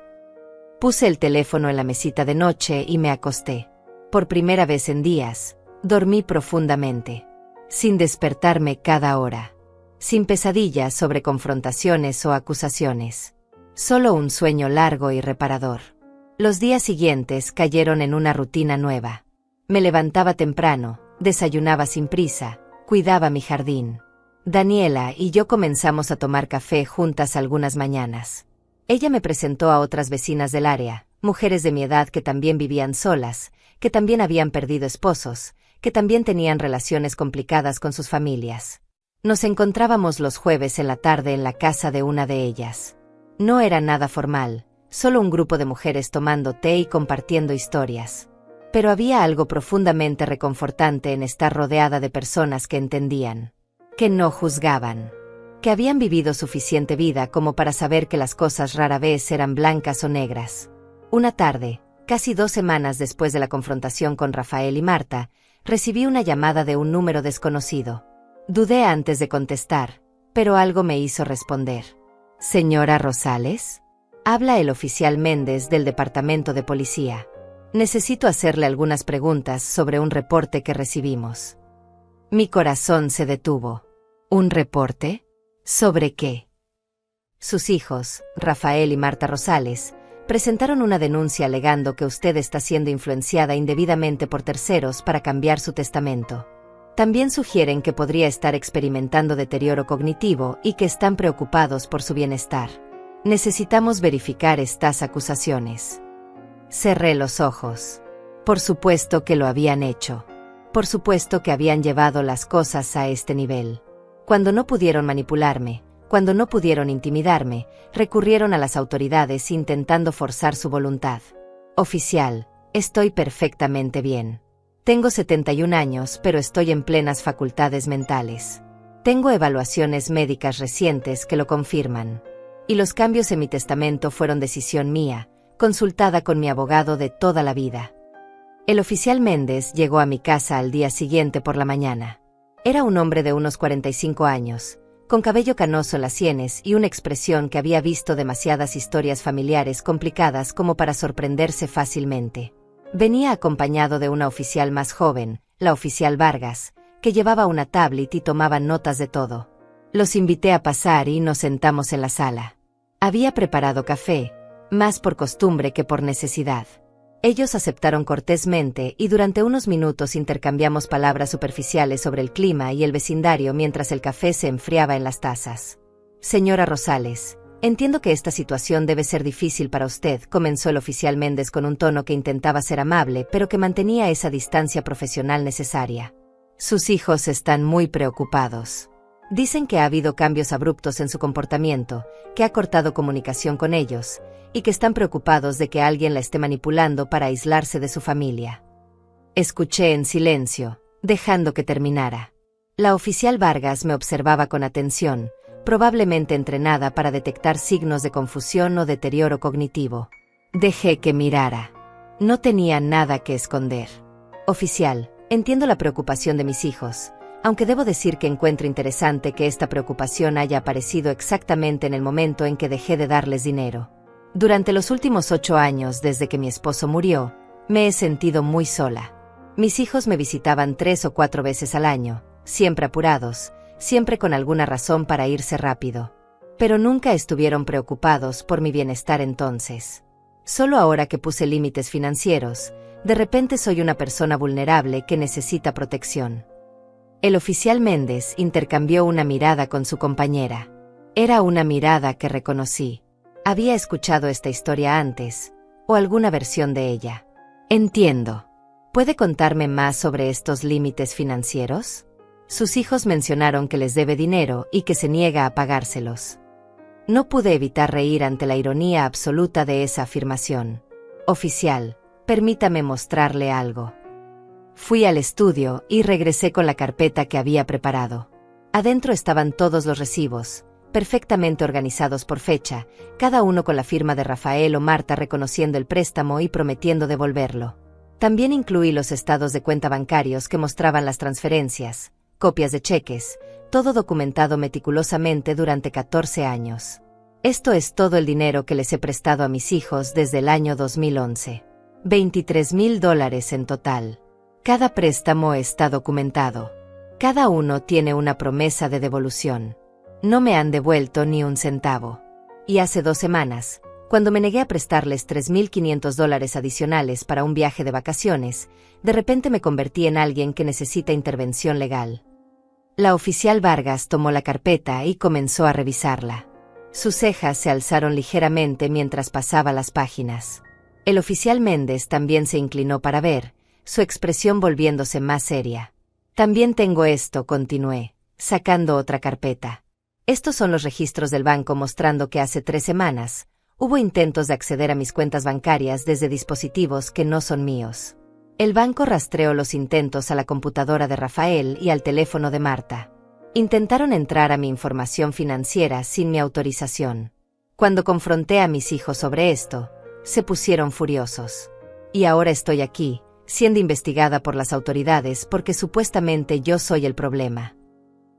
Puse el teléfono en la mesita de noche y me acosté. Por primera vez en días, dormí profundamente, sin despertarme cada hora, sin pesadillas sobre confrontaciones o acusaciones. Solo un sueño largo y reparador. Los días siguientes cayeron en una rutina nueva. Me levantaba temprano, desayunaba sin prisa, cuidaba mi jardín. Daniela y yo comenzamos a tomar café juntas algunas mañanas. Ella me presentó a otras vecinas del área, mujeres de mi edad que también vivían solas, que también habían perdido esposos, que también tenían relaciones complicadas con sus familias. Nos encontrábamos los jueves en la tarde en la casa de una de ellas. No era nada formal, solo un grupo de mujeres tomando té y compartiendo historias. Pero había algo profundamente reconfortante en estar rodeada de personas que entendían, que no juzgaban, que habían vivido suficiente vida como para saber que las cosas rara vez eran blancas o negras. Una tarde, casi 2 semanas después de la confrontación con Rafael y Marta, recibí una llamada de un número desconocido. Dudé antes de contestar, pero algo me hizo responder. «¿Señora Rosales?» Habla el oficial Méndez del Departamento de Policía. Necesito hacerle algunas preguntas sobre un reporte que recibimos. Mi corazón se detuvo. ¿Un reporte? ¿Sobre qué? Sus hijos, Rafael y Marta Rosales, presentaron una denuncia alegando que usted está siendo influenciada indebidamente por terceros para cambiar su testamento. También sugieren que podría estar experimentando deterioro cognitivo y que están preocupados por su bienestar. Necesitamos verificar estas acusaciones. Cerré los ojos. Por supuesto que lo habían hecho. Por supuesto que habían llevado las cosas a este nivel. Cuando no pudieron manipularme, cuando no pudieron intimidarme, recurrieron a las autoridades intentando forzar su voluntad. Oficial, estoy perfectamente bien. Tengo 71 años, pero estoy en plenas facultades mentales. Tengo evaluaciones médicas recientes que lo confirman. Y los cambios en mi testamento fueron decisión mía, consultada con mi abogado de toda la vida. El oficial Méndez llegó a mi casa al día siguiente por la mañana. Era un hombre de unos 45 años, con cabello canoso en las sienes y una expresión que había visto demasiadas historias familiares complicadas como para sorprenderse fácilmente. Venía acompañado de una oficial más joven, la oficial Vargas, que llevaba una tablet y tomaba notas de todo. Los invité a pasar y nos sentamos en la sala. Había preparado café, más por costumbre que por necesidad. Ellos aceptaron cortésmente y durante unos minutos intercambiamos palabras superficiales sobre el clima y el vecindario mientras el café se enfriaba en las tazas. Señora Rosales, entiendo que esta situación debe ser difícil para usted, comenzó el oficial Méndez con un tono que intentaba ser amable pero que mantenía esa distancia profesional necesaria. Sus hijos están muy preocupados. Dicen que ha habido cambios abruptos en su comportamiento, que ha cortado comunicación con ellos, y que están preocupados de que alguien la esté manipulando para aislarse de su familia. Escuché en silencio, dejando que terminara. La oficial Vargas me observaba con atención, probablemente entrenada para detectar signos de confusión o deterioro cognitivo. Dejé que mirara. No tenía nada que esconder. Oficial, entiendo la preocupación de mis hijos, aunque debo decir que encuentro interesante que esta preocupación haya aparecido exactamente en el momento en que dejé de darles dinero. Durante los últimos 8 años desde que mi esposo murió, me he sentido muy sola. Mis hijos me visitaban 3 o 4 veces al año, siempre apurados, siempre con alguna razón para irse rápido. Pero nunca estuvieron preocupados por mi bienestar entonces. Solo ahora que puse límites financieros, de repente soy una persona vulnerable que necesita protección. El oficial Méndez intercambió una mirada con su compañera. Era una mirada que reconocí. Había escuchado esta historia antes, o alguna versión de ella. Entiendo. ¿Puede contarme más sobre estos límites financieros? Sus hijos mencionaron que les debe dinero y que se niega a pagárselos. No pude evitar reír ante la ironía absoluta de esa afirmación. Oficial, permítame mostrarle algo. Fui al estudio y regresé con la carpeta que había preparado. Adentro estaban todos los recibos, perfectamente organizados por fecha, cada uno con la firma de Rafael o Marta reconociendo el préstamo y prometiendo devolverlo. También incluí los estados de cuenta bancarios que mostraban las transferencias, copias de cheques, todo documentado meticulosamente durante 14 años. Esto es todo el dinero que les he prestado a mis hijos desde el año 2011. $23,000 en total. Cada préstamo está documentado. Cada uno tiene una promesa de devolución. No me han devuelto ni un centavo. Y hace 2 semanas, cuando me negué a prestarles $3,500 adicionales para un viaje de vacaciones, de repente me convertí en alguien que necesita intervención legal. La oficial Vargas tomó la carpeta y comenzó a revisarla. Sus cejas se alzaron ligeramente mientras pasaba las páginas. El oficial Méndez también se inclinó para ver, su expresión volviéndose más seria. También tengo esto, continué, sacando otra carpeta. Estos son los registros del banco mostrando que hace 3 semanas, hubo intentos de acceder a mis cuentas bancarias desde dispositivos que no son míos. El banco rastreó los intentos a la computadora de Rafael y al teléfono de Marta. Intentaron entrar a mi información financiera sin mi autorización. Cuando confronté a mis hijos sobre esto, se pusieron furiosos. Y ahora estoy aquí, siendo investigada por las autoridades porque supuestamente yo soy el problema.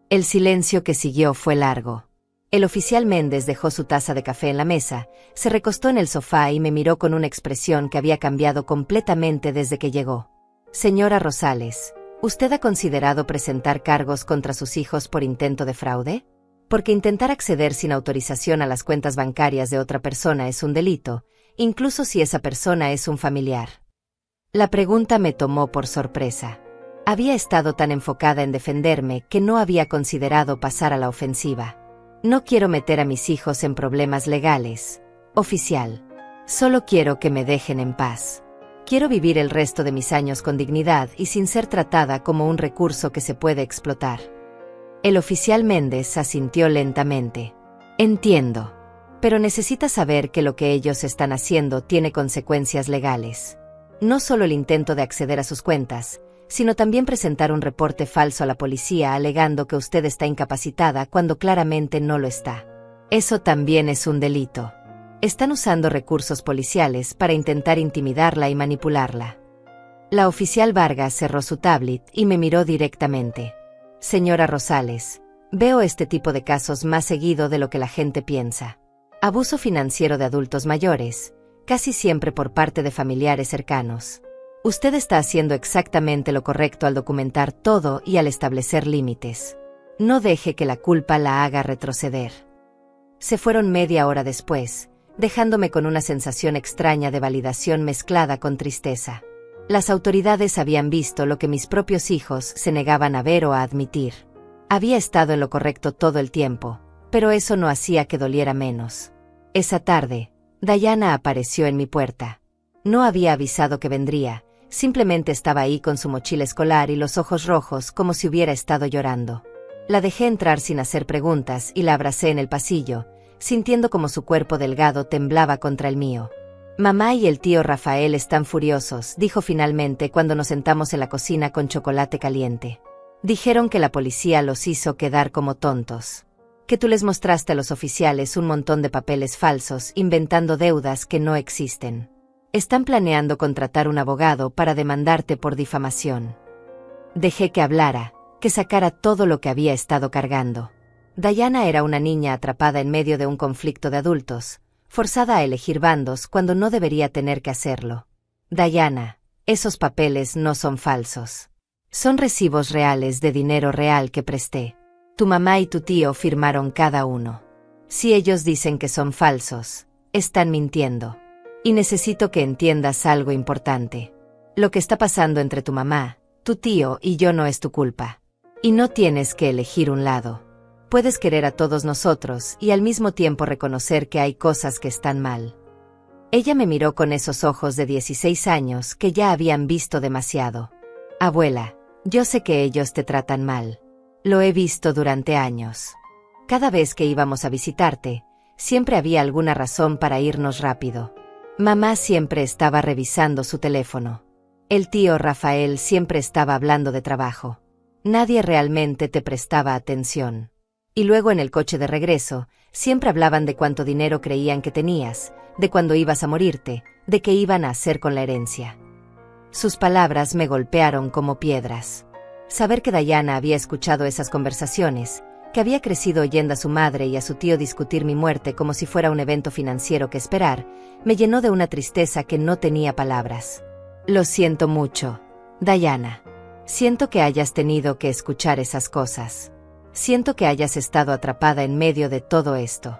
El silencio que siguió fue largo. El oficial Méndez dejó su taza de café en la mesa, se recostó en el sofá y me miró con una expresión que había cambiado completamente desde que llegó. Señora Rosales, ¿usted ha considerado presentar cargos contra sus hijos por intento de fraude? Porque intentar acceder sin autorización a las cuentas bancarias de otra persona es un delito, incluso si esa persona es un familiar. La pregunta me tomó por sorpresa. Había estado tan enfocada en defenderme que no había considerado pasar a la ofensiva. No quiero meter a mis hijos en problemas legales, oficial. Solo quiero que me dejen en paz. Quiero vivir el resto de mis años con dignidad y sin ser tratada como un recurso que se puede explotar. El oficial Méndez asintió lentamente. Entiendo. Pero necesita saber que lo que ellos están haciendo tiene consecuencias legales. No solo el intento de acceder a sus cuentas, sino también presentar un reporte falso a la policía alegando que usted está incapacitada cuando claramente no lo está. Eso también es un delito. Están usando recursos policiales para intentar intimidarla y manipularla. La oficial Vargas cerró su tablet y me miró directamente. Señora Rosales, veo este tipo de casos más seguido de lo que la gente piensa. Abuso financiero de adultos mayores, casi siempre por parte de familiares cercanos. Usted está haciendo exactamente lo correcto al documentar todo y al establecer límites. No deje que la culpa la haga retroceder. Se fueron media hora después, dejándome con una sensación extraña de validación mezclada con tristeza. Las autoridades habían visto lo que mis propios hijos se negaban a ver o a admitir. Había estado en lo correcto todo el tiempo, pero eso no hacía que doliera menos. Esa tarde, Dayana apareció en mi puerta. No había avisado que vendría. Simplemente estaba ahí con su mochila escolar y los ojos rojos como si hubiera estado llorando. La dejé entrar sin hacer preguntas y la abracé en el pasillo, sintiendo como su cuerpo delgado temblaba contra el mío. Mamá y el tío Rafael están furiosos, dijo finalmente cuando nos sentamos en la cocina con chocolate caliente. Dijeron que la policía los hizo quedar como tontos. Que tú les mostraste a los oficiales un montón de papeles falsos inventando deudas que no existen. Están planeando contratar un abogado para demandarte por difamación. Dejé que hablara, que sacara todo lo que había estado cargando. Dayana era una niña atrapada en medio de un conflicto de adultos, forzada a elegir bandos cuando no debería tener que hacerlo. Dayana, esos papeles no son falsos. Son recibos reales de dinero real que presté. Tu mamá y tu tío firmaron cada uno. Si ellos dicen que son falsos, están mintiendo. Y necesito que entiendas algo importante. Lo que está pasando entre tu mamá, tu tío y yo no es tu culpa. Y no tienes que elegir un lado. Puedes querer a todos nosotros y al mismo tiempo reconocer que hay cosas que están mal. Ella me miró con esos ojos de 16 años que ya habían visto demasiado. Abuela, yo sé que ellos te tratan mal. Lo he visto durante años. Cada vez que íbamos a visitarte, Siempre había alguna razón para irnos rápido. Mamá siempre estaba revisando su teléfono. El tío Rafael siempre estaba hablando de trabajo. Nadie realmente te prestaba atención. Y luego en el coche de regreso, siempre hablaban de cuánto dinero creían que tenías, de cuándo ibas a morirte, de qué iban a hacer con la herencia. Sus palabras me golpearon como piedras. Saber que Diana había escuchado esas conversaciones, que había crecido oyendo a su madre y a su tío discutir mi muerte como si fuera un evento financiero que esperar, me llenó de una tristeza que no tenía palabras. Lo siento mucho, Diana. Siento que hayas tenido que escuchar esas cosas. Siento que hayas estado atrapada en medio de todo esto.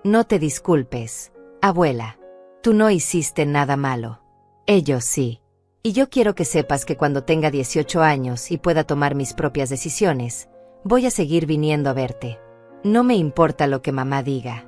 No te disculpes, abuela. Tú no hiciste nada malo. Ellos sí. Y yo quiero que sepas que cuando tenga 18 años y pueda tomar mis propias decisiones, voy a seguir viniendo a verte. No me importa lo que mamá diga.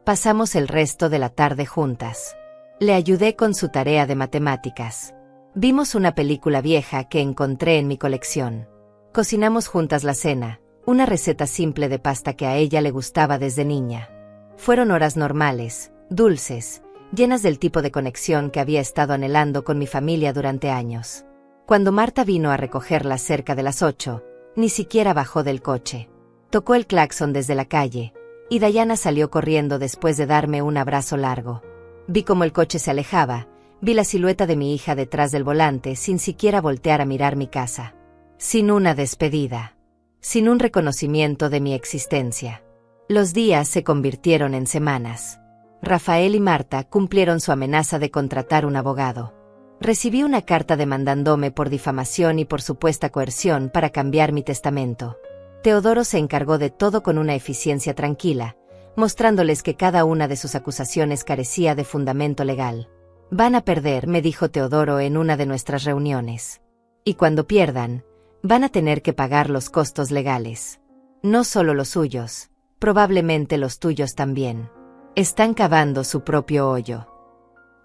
Pasamos el resto de la tarde juntas. Le ayudé con su tarea de matemáticas. Vimos una película vieja que encontré en mi colección. Cocinamos juntas la cena, una receta simple de pasta que a ella le gustaba desde niña. Fueron horas normales, dulces, llenas del tipo de conexión que había estado anhelando con mi familia durante años. Cuando Marta vino a recogerla cerca de las 8, ni siquiera bajó del coche. Tocó el claxon desde la calle, y Diana salió corriendo después de darme un abrazo largo. Vi cómo el coche se alejaba, vi la silueta de mi hija detrás del volante sin siquiera voltear a mirar mi casa. Sin una despedida. Sin un reconocimiento de mi existencia. Los días se convirtieron en semanas. Rafael y Marta cumplieron su amenaza de contratar un abogado. Recibí una carta demandándome por difamación y por supuesta coerción para cambiar mi testamento. Teodoro se encargó de todo con una eficiencia tranquila, mostrándoles que cada una de sus acusaciones carecía de fundamento legal. Van a perder, me dijo Teodoro en una de nuestras reuniones. Y cuando pierdan, van a tener que pagar los costos legales. No solo los suyos, probablemente los tuyos también. Están cavando su propio hoyo.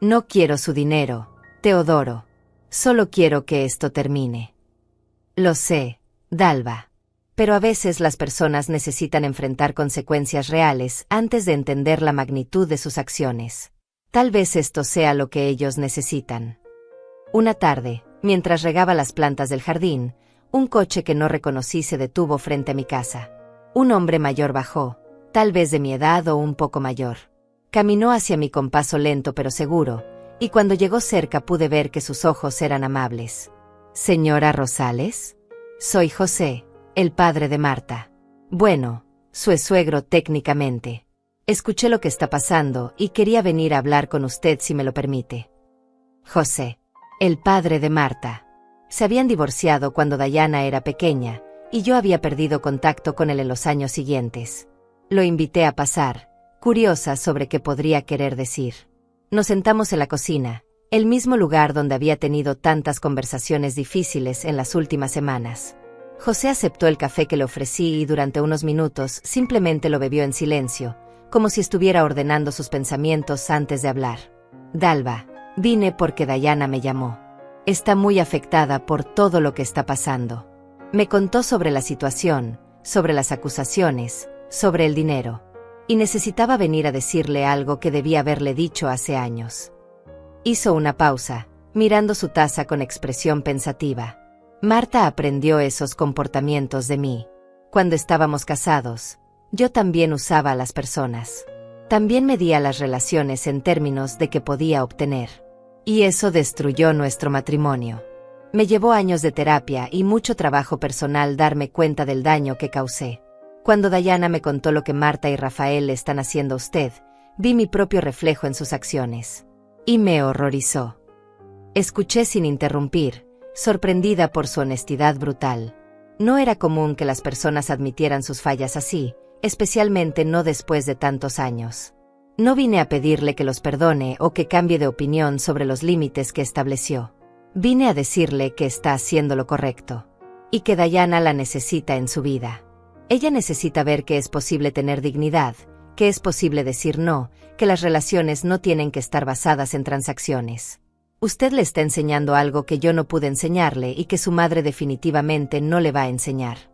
No quiero su dinero, Teodoro. Solo quiero que esto termine. Lo sé, Dalva. Pero a veces las personas necesitan enfrentar consecuencias reales antes de entender la magnitud de sus acciones. Tal vez esto sea lo que ellos necesitan. Una tarde, mientras regaba las plantas del jardín, un coche que no reconocí se detuvo frente a mi casa. Un hombre mayor bajó, tal vez de mi edad o un poco mayor. Caminó hacia mí con paso lento pero seguro, y cuando llegó cerca pude ver que sus ojos eran amables. ¿Señora Rosales? Soy José, el padre de Marta. Bueno, su suegro técnicamente. Escuché lo que está pasando y quería venir a hablar con usted si me lo permite. José, el padre de Marta. Se habían divorciado cuando Diana era pequeña, y yo había perdido contacto con él en los años siguientes. Lo invité a pasar, curiosa sobre qué podría querer decir. Nos sentamos en la cocina, el mismo lugar donde había tenido tantas conversaciones difíciles en las últimas semanas. José aceptó el café que le ofrecí y durante unos minutos simplemente lo bebió en silencio, como si estuviera ordenando sus pensamientos antes de hablar. Dalva, vine porque Diana me llamó. Está muy afectada por todo lo que está pasando. Me contó sobre la situación, sobre las acusaciones, sobre el dinero. Y necesitaba venir a decirle algo que debía haberle dicho hace años. Hizo una pausa, mirando su taza con expresión pensativa. Marta aprendió esos comportamientos de mí. Cuando estábamos casados, yo también usaba a las personas. También medía las relaciones en términos de qué podía obtener. Y eso destruyó nuestro matrimonio. Me llevó años de terapia y mucho trabajo personal darme cuenta del daño que causé. Cuando Diana me contó lo que Marta y Rafael le están haciendo a usted, vi mi propio reflejo en sus acciones. Y me horrorizó. Escuché sin interrumpir, sorprendida por su honestidad brutal. No era común que las personas admitieran sus fallas así, especialmente no después de tantos años. No vine a pedirle que los perdone o que cambie de opinión sobre los límites que estableció. Vine a decirle que está haciendo lo correcto. Y que Diana la necesita en su vida. Ella necesita ver que es posible tener dignidad, que es posible decir no, que las relaciones no tienen que estar basadas en transacciones. Usted le está enseñando algo que yo no pude enseñarle y que su madre definitivamente no le va a enseñar.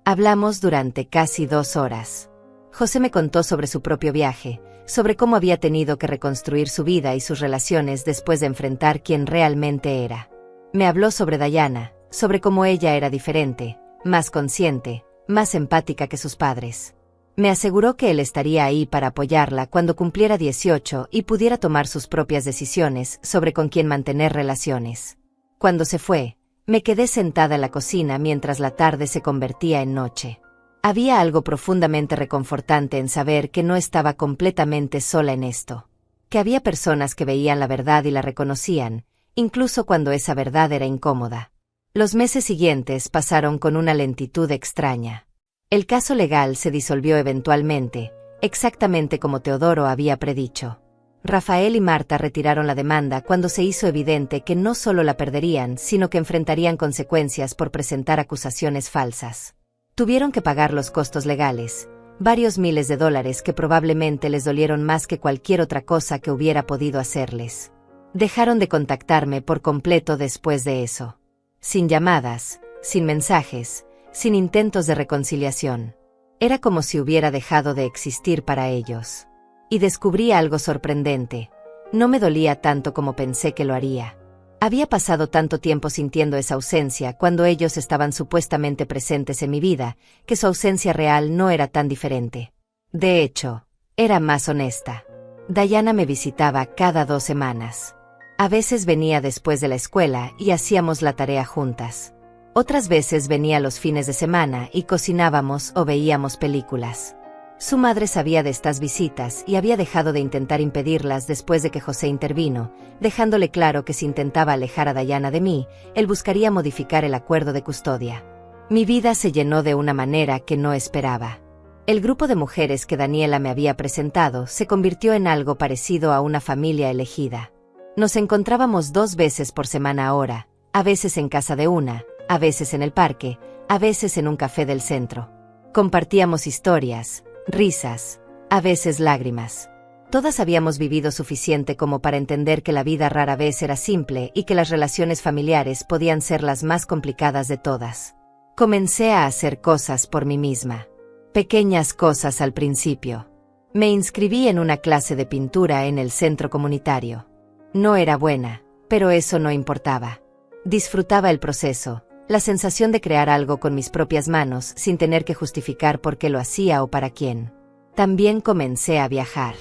Hablamos durante casi 2 horas. José me contó sobre su propio viaje, sobre cómo había tenido que reconstruir su vida y sus relaciones después de enfrentar quién realmente era. Me habló sobre Dayana, sobre cómo ella era diferente, más consciente, más empática que sus padres. Me aseguró que él estaría ahí para apoyarla cuando cumpliera 18 y pudiera tomar sus propias decisiones sobre con quién mantener relaciones. Cuando se fue, me quedé sentada en la cocina mientras la tarde se convertía en noche. Había algo profundamente reconfortante en saber que no estaba completamente sola en esto. Que había personas que veían la verdad y la reconocían, incluso cuando esa verdad era incómoda. Los meses siguientes pasaron con una lentitud extraña. El caso legal se disolvió eventualmente, exactamente como Teodoro había predicho. Rafael y Marta retiraron la demanda cuando se hizo evidente que no solo la perderían, sino que enfrentarían consecuencias por presentar acusaciones falsas. Tuvieron que pagar los costos legales, varios miles de dólares que probablemente les dolieron más que cualquier otra cosa que hubiera podido hacerles. Dejaron de contactarme por completo después de eso. Sin llamadas, sin mensajes, sin intentos de reconciliación. Era como si hubiera dejado de existir para ellos. Y descubrí algo sorprendente. No me dolía tanto como pensé que lo haría. Había pasado tanto tiempo sintiendo esa ausencia cuando ellos estaban supuestamente presentes en mi vida, que su ausencia real no era tan diferente. De hecho, era más honesta. Dayana me visitaba cada 2 semanas. A veces venía después de la escuela y hacíamos la tarea juntas. Otras veces venía los fines de semana y cocinábamos o veíamos películas. Su madre sabía de estas visitas y había dejado de intentar impedirlas después de que José intervino, dejándole claro que si intentaba alejar a Dayana de mí, él buscaría modificar el acuerdo de custodia. Mi vida se llenó de una manera que no esperaba. El grupo de mujeres que Daniela me había presentado se convirtió en algo parecido a una familia elegida. Nos encontrábamos 2 veces por semana ahora, a veces en casa de una, a veces en el parque, a veces en un café del centro. Compartíamos historias, risas, a veces lágrimas. Todas habíamos vivido suficiente como para entender que la vida rara vez era simple y que las relaciones familiares podían ser las más complicadas de todas. Comencé a hacer cosas por mí misma. Pequeñas cosas al principio. Me inscribí en una clase de pintura en el centro comunitario. No era buena, pero eso no importaba. Disfrutaba el proceso, la sensación de crear algo con mis propias manos sin tener que justificar por qué lo hacía o para quién. También comencé a viajar.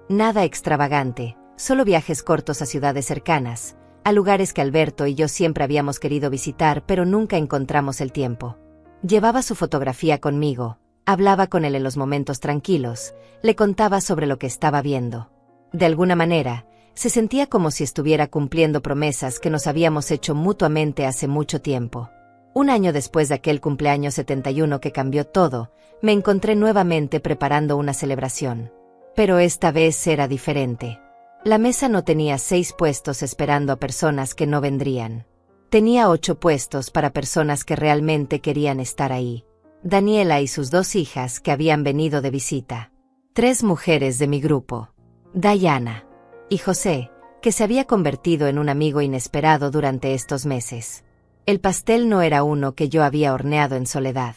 Nada extravagante, solo viajes cortos a ciudades cercanas, a lugares que Alberto y yo siempre habíamos querido visitar pero nunca encontramos el tiempo. Llevaba su fotografía conmigo, hablaba con él en los momentos tranquilos, le contaba sobre lo que estaba viendo. De alguna manera, se sentía como si estuviera cumpliendo promesas que nos habíamos hecho mutuamente hace mucho tiempo. Un año después de aquel cumpleaños 71 que cambió todo, me encontré nuevamente preparando una celebración. Pero esta vez era diferente. La mesa no tenía 6 puestos esperando a personas que no vendrían. Tenía 8 puestos para personas que realmente querían estar ahí. Daniela y sus 2 hijas que habían venido de visita. 3 mujeres de mi grupo. Dayana. Y José, que se había convertido en un amigo inesperado durante estos meses. El pastel no era uno que yo había horneado en soledad.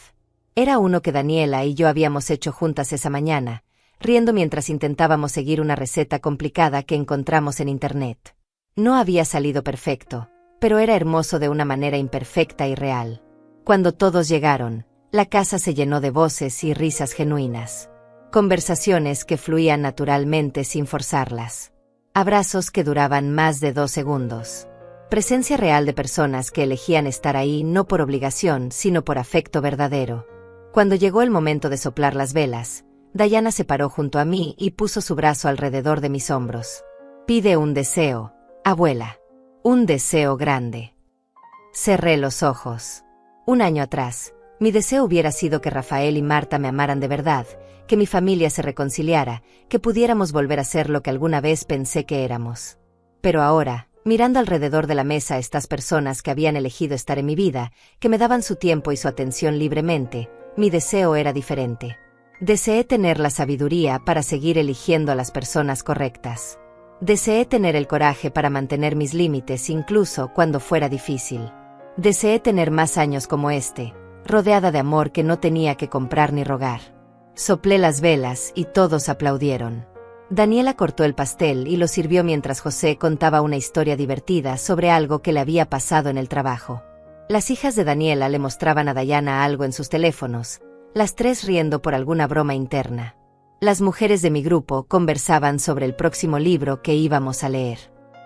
Era uno que Daniela y yo habíamos hecho juntas esa mañana, riendo mientras intentábamos seguir una receta complicada que encontramos en internet. No había salido perfecto, pero era hermoso de una manera imperfecta y real. Cuando todos llegaron, la casa se llenó de voces y risas genuinas. Conversaciones que fluían naturalmente sin forzarlas. Abrazos que duraban más de 2 segundos. Presencia real de personas que elegían estar ahí no por obligación, sino por afecto verdadero. Cuando llegó el momento de soplar las velas, Dayana se paró junto a mí y puso su brazo alrededor de mis hombros. Pide un deseo, abuela. Un deseo grande. Cerré los ojos. Un año atrás, mi deseo hubiera sido que Rafael y Marta me amaran de verdad, que mi familia se reconciliara, que pudiéramos volver a ser lo que alguna vez pensé que éramos. Pero ahora, mirando alrededor de la mesa a estas personas que habían elegido estar en mi vida, que me daban su tiempo y su atención libremente, mi deseo era diferente. Deseé tener la sabiduría para seguir eligiendo a las personas correctas. Deseé tener el coraje para mantener mis límites incluso cuando fuera difícil. Deseé tener más años como este, rodeada de amor que no tenía que comprar ni rogar. Soplé las velas y todos aplaudieron. Daniela cortó el pastel y lo sirvió mientras José contaba una historia divertida sobre algo que le había pasado en el trabajo. Las hijas de Daniela le mostraban a Dayana algo en sus teléfonos, las tres riendo por alguna broma interna. Las mujeres de mi grupo conversaban sobre el próximo libro que íbamos a leer.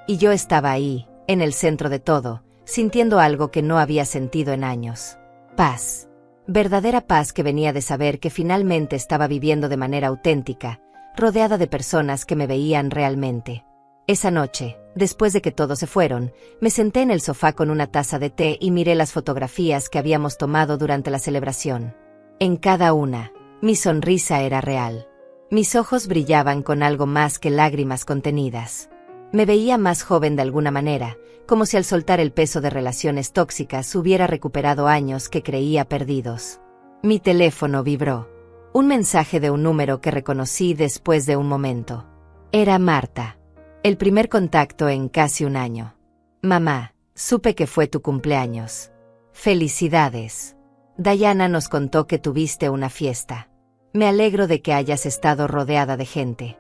Y yo estaba ahí, en el centro de todo, sintiendo algo que no había sentido en años. Paz. Verdadera paz que venía de saber que finalmente estaba viviendo de manera auténtica, rodeada de personas que me veían realmente. Esa noche, después de que todos se fueron, me senté en el sofá con una taza de té y miré las fotografías que habíamos tomado durante la celebración. En cada una, mi sonrisa era real. Mis ojos brillaban con algo más que lágrimas contenidas. Me veía más joven de alguna manera, como si al soltar el peso de relaciones tóxicas hubiera recuperado años que creía perdidos. Mi teléfono vibró. Un mensaje de un número que reconocí después de un momento. Era Marta. El primer contacto en casi un año. Mamá, supe que fue tu cumpleaños. Felicidades. Dayana nos contó que tuviste una fiesta. Me alegro de que hayas estado rodeada de gente.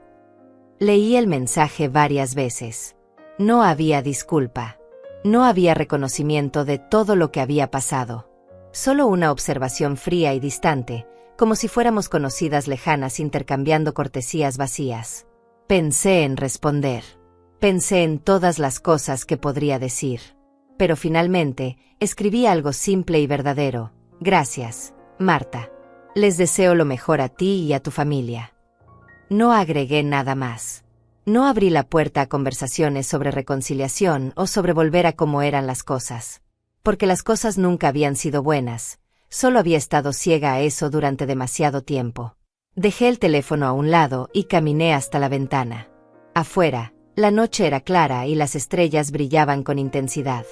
Leí el mensaje varias veces. No había disculpa. No había reconocimiento de todo lo que había pasado. Solo una observación fría y distante, como si fuéramos conocidas lejanas intercambiando cortesías vacías. Pensé en responder. Pensé en todas las cosas que podría decir. Pero finalmente, escribí algo simple y verdadero. Gracias, Marta. Les deseo lo mejor a ti y a tu familia. No agregué nada más. No abrí la puerta a conversaciones sobre reconciliación o sobre volver a cómo eran las cosas. Porque las cosas nunca habían sido buenas. Solo había estado ciega a eso durante demasiado tiempo. Dejé el teléfono a un lado y caminé hasta la ventana. Afuera, la noche era clara y las estrellas brillaban con intensidad.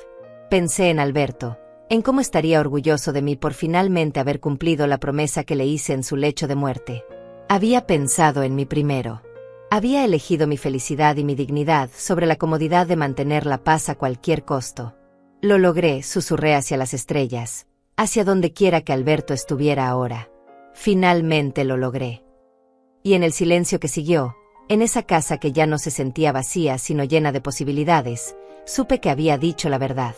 Pensé en Alberto, en cómo estaría orgulloso de mí por finalmente haber cumplido la promesa que le hice en su lecho de muerte. Había pensado en mí primero. Había elegido mi felicidad y mi dignidad sobre la comodidad de mantener la paz a cualquier costo. Lo logré, susurré hacia las estrellas. Hacia donde quiera que Alberto estuviera ahora. Finalmente lo logré. Y en el silencio que siguió, en esa casa que ya no se sentía vacía sino llena de posibilidades, supe que había dicho la verdad.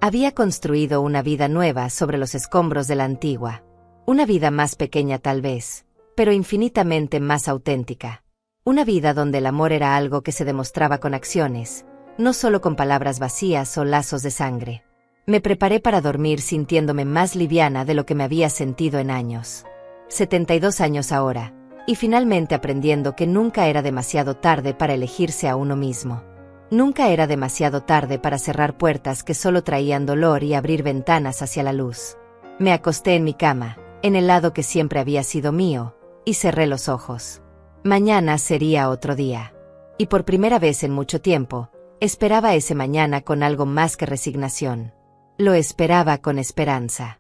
Había construido una vida nueva sobre los escombros de la antigua. Una vida más pequeña tal vez, pero infinitamente más auténtica. Una vida donde el amor era algo que se demostraba con acciones, no solo con palabras vacías o lazos de sangre. Me preparé para dormir sintiéndome más liviana de lo que me había sentido en años. 72 años ahora, y finalmente aprendiendo que nunca era demasiado tarde para elegirse a uno mismo. Nunca era demasiado tarde para cerrar puertas que solo traían dolor y abrir ventanas hacia la luz. Me acosté en mi cama, en el lado que siempre había sido mío, y cerré los ojos. Mañana sería otro día. Y por primera vez en mucho tiempo, esperaba ese mañana con algo más que resignación. Lo esperaba con esperanza.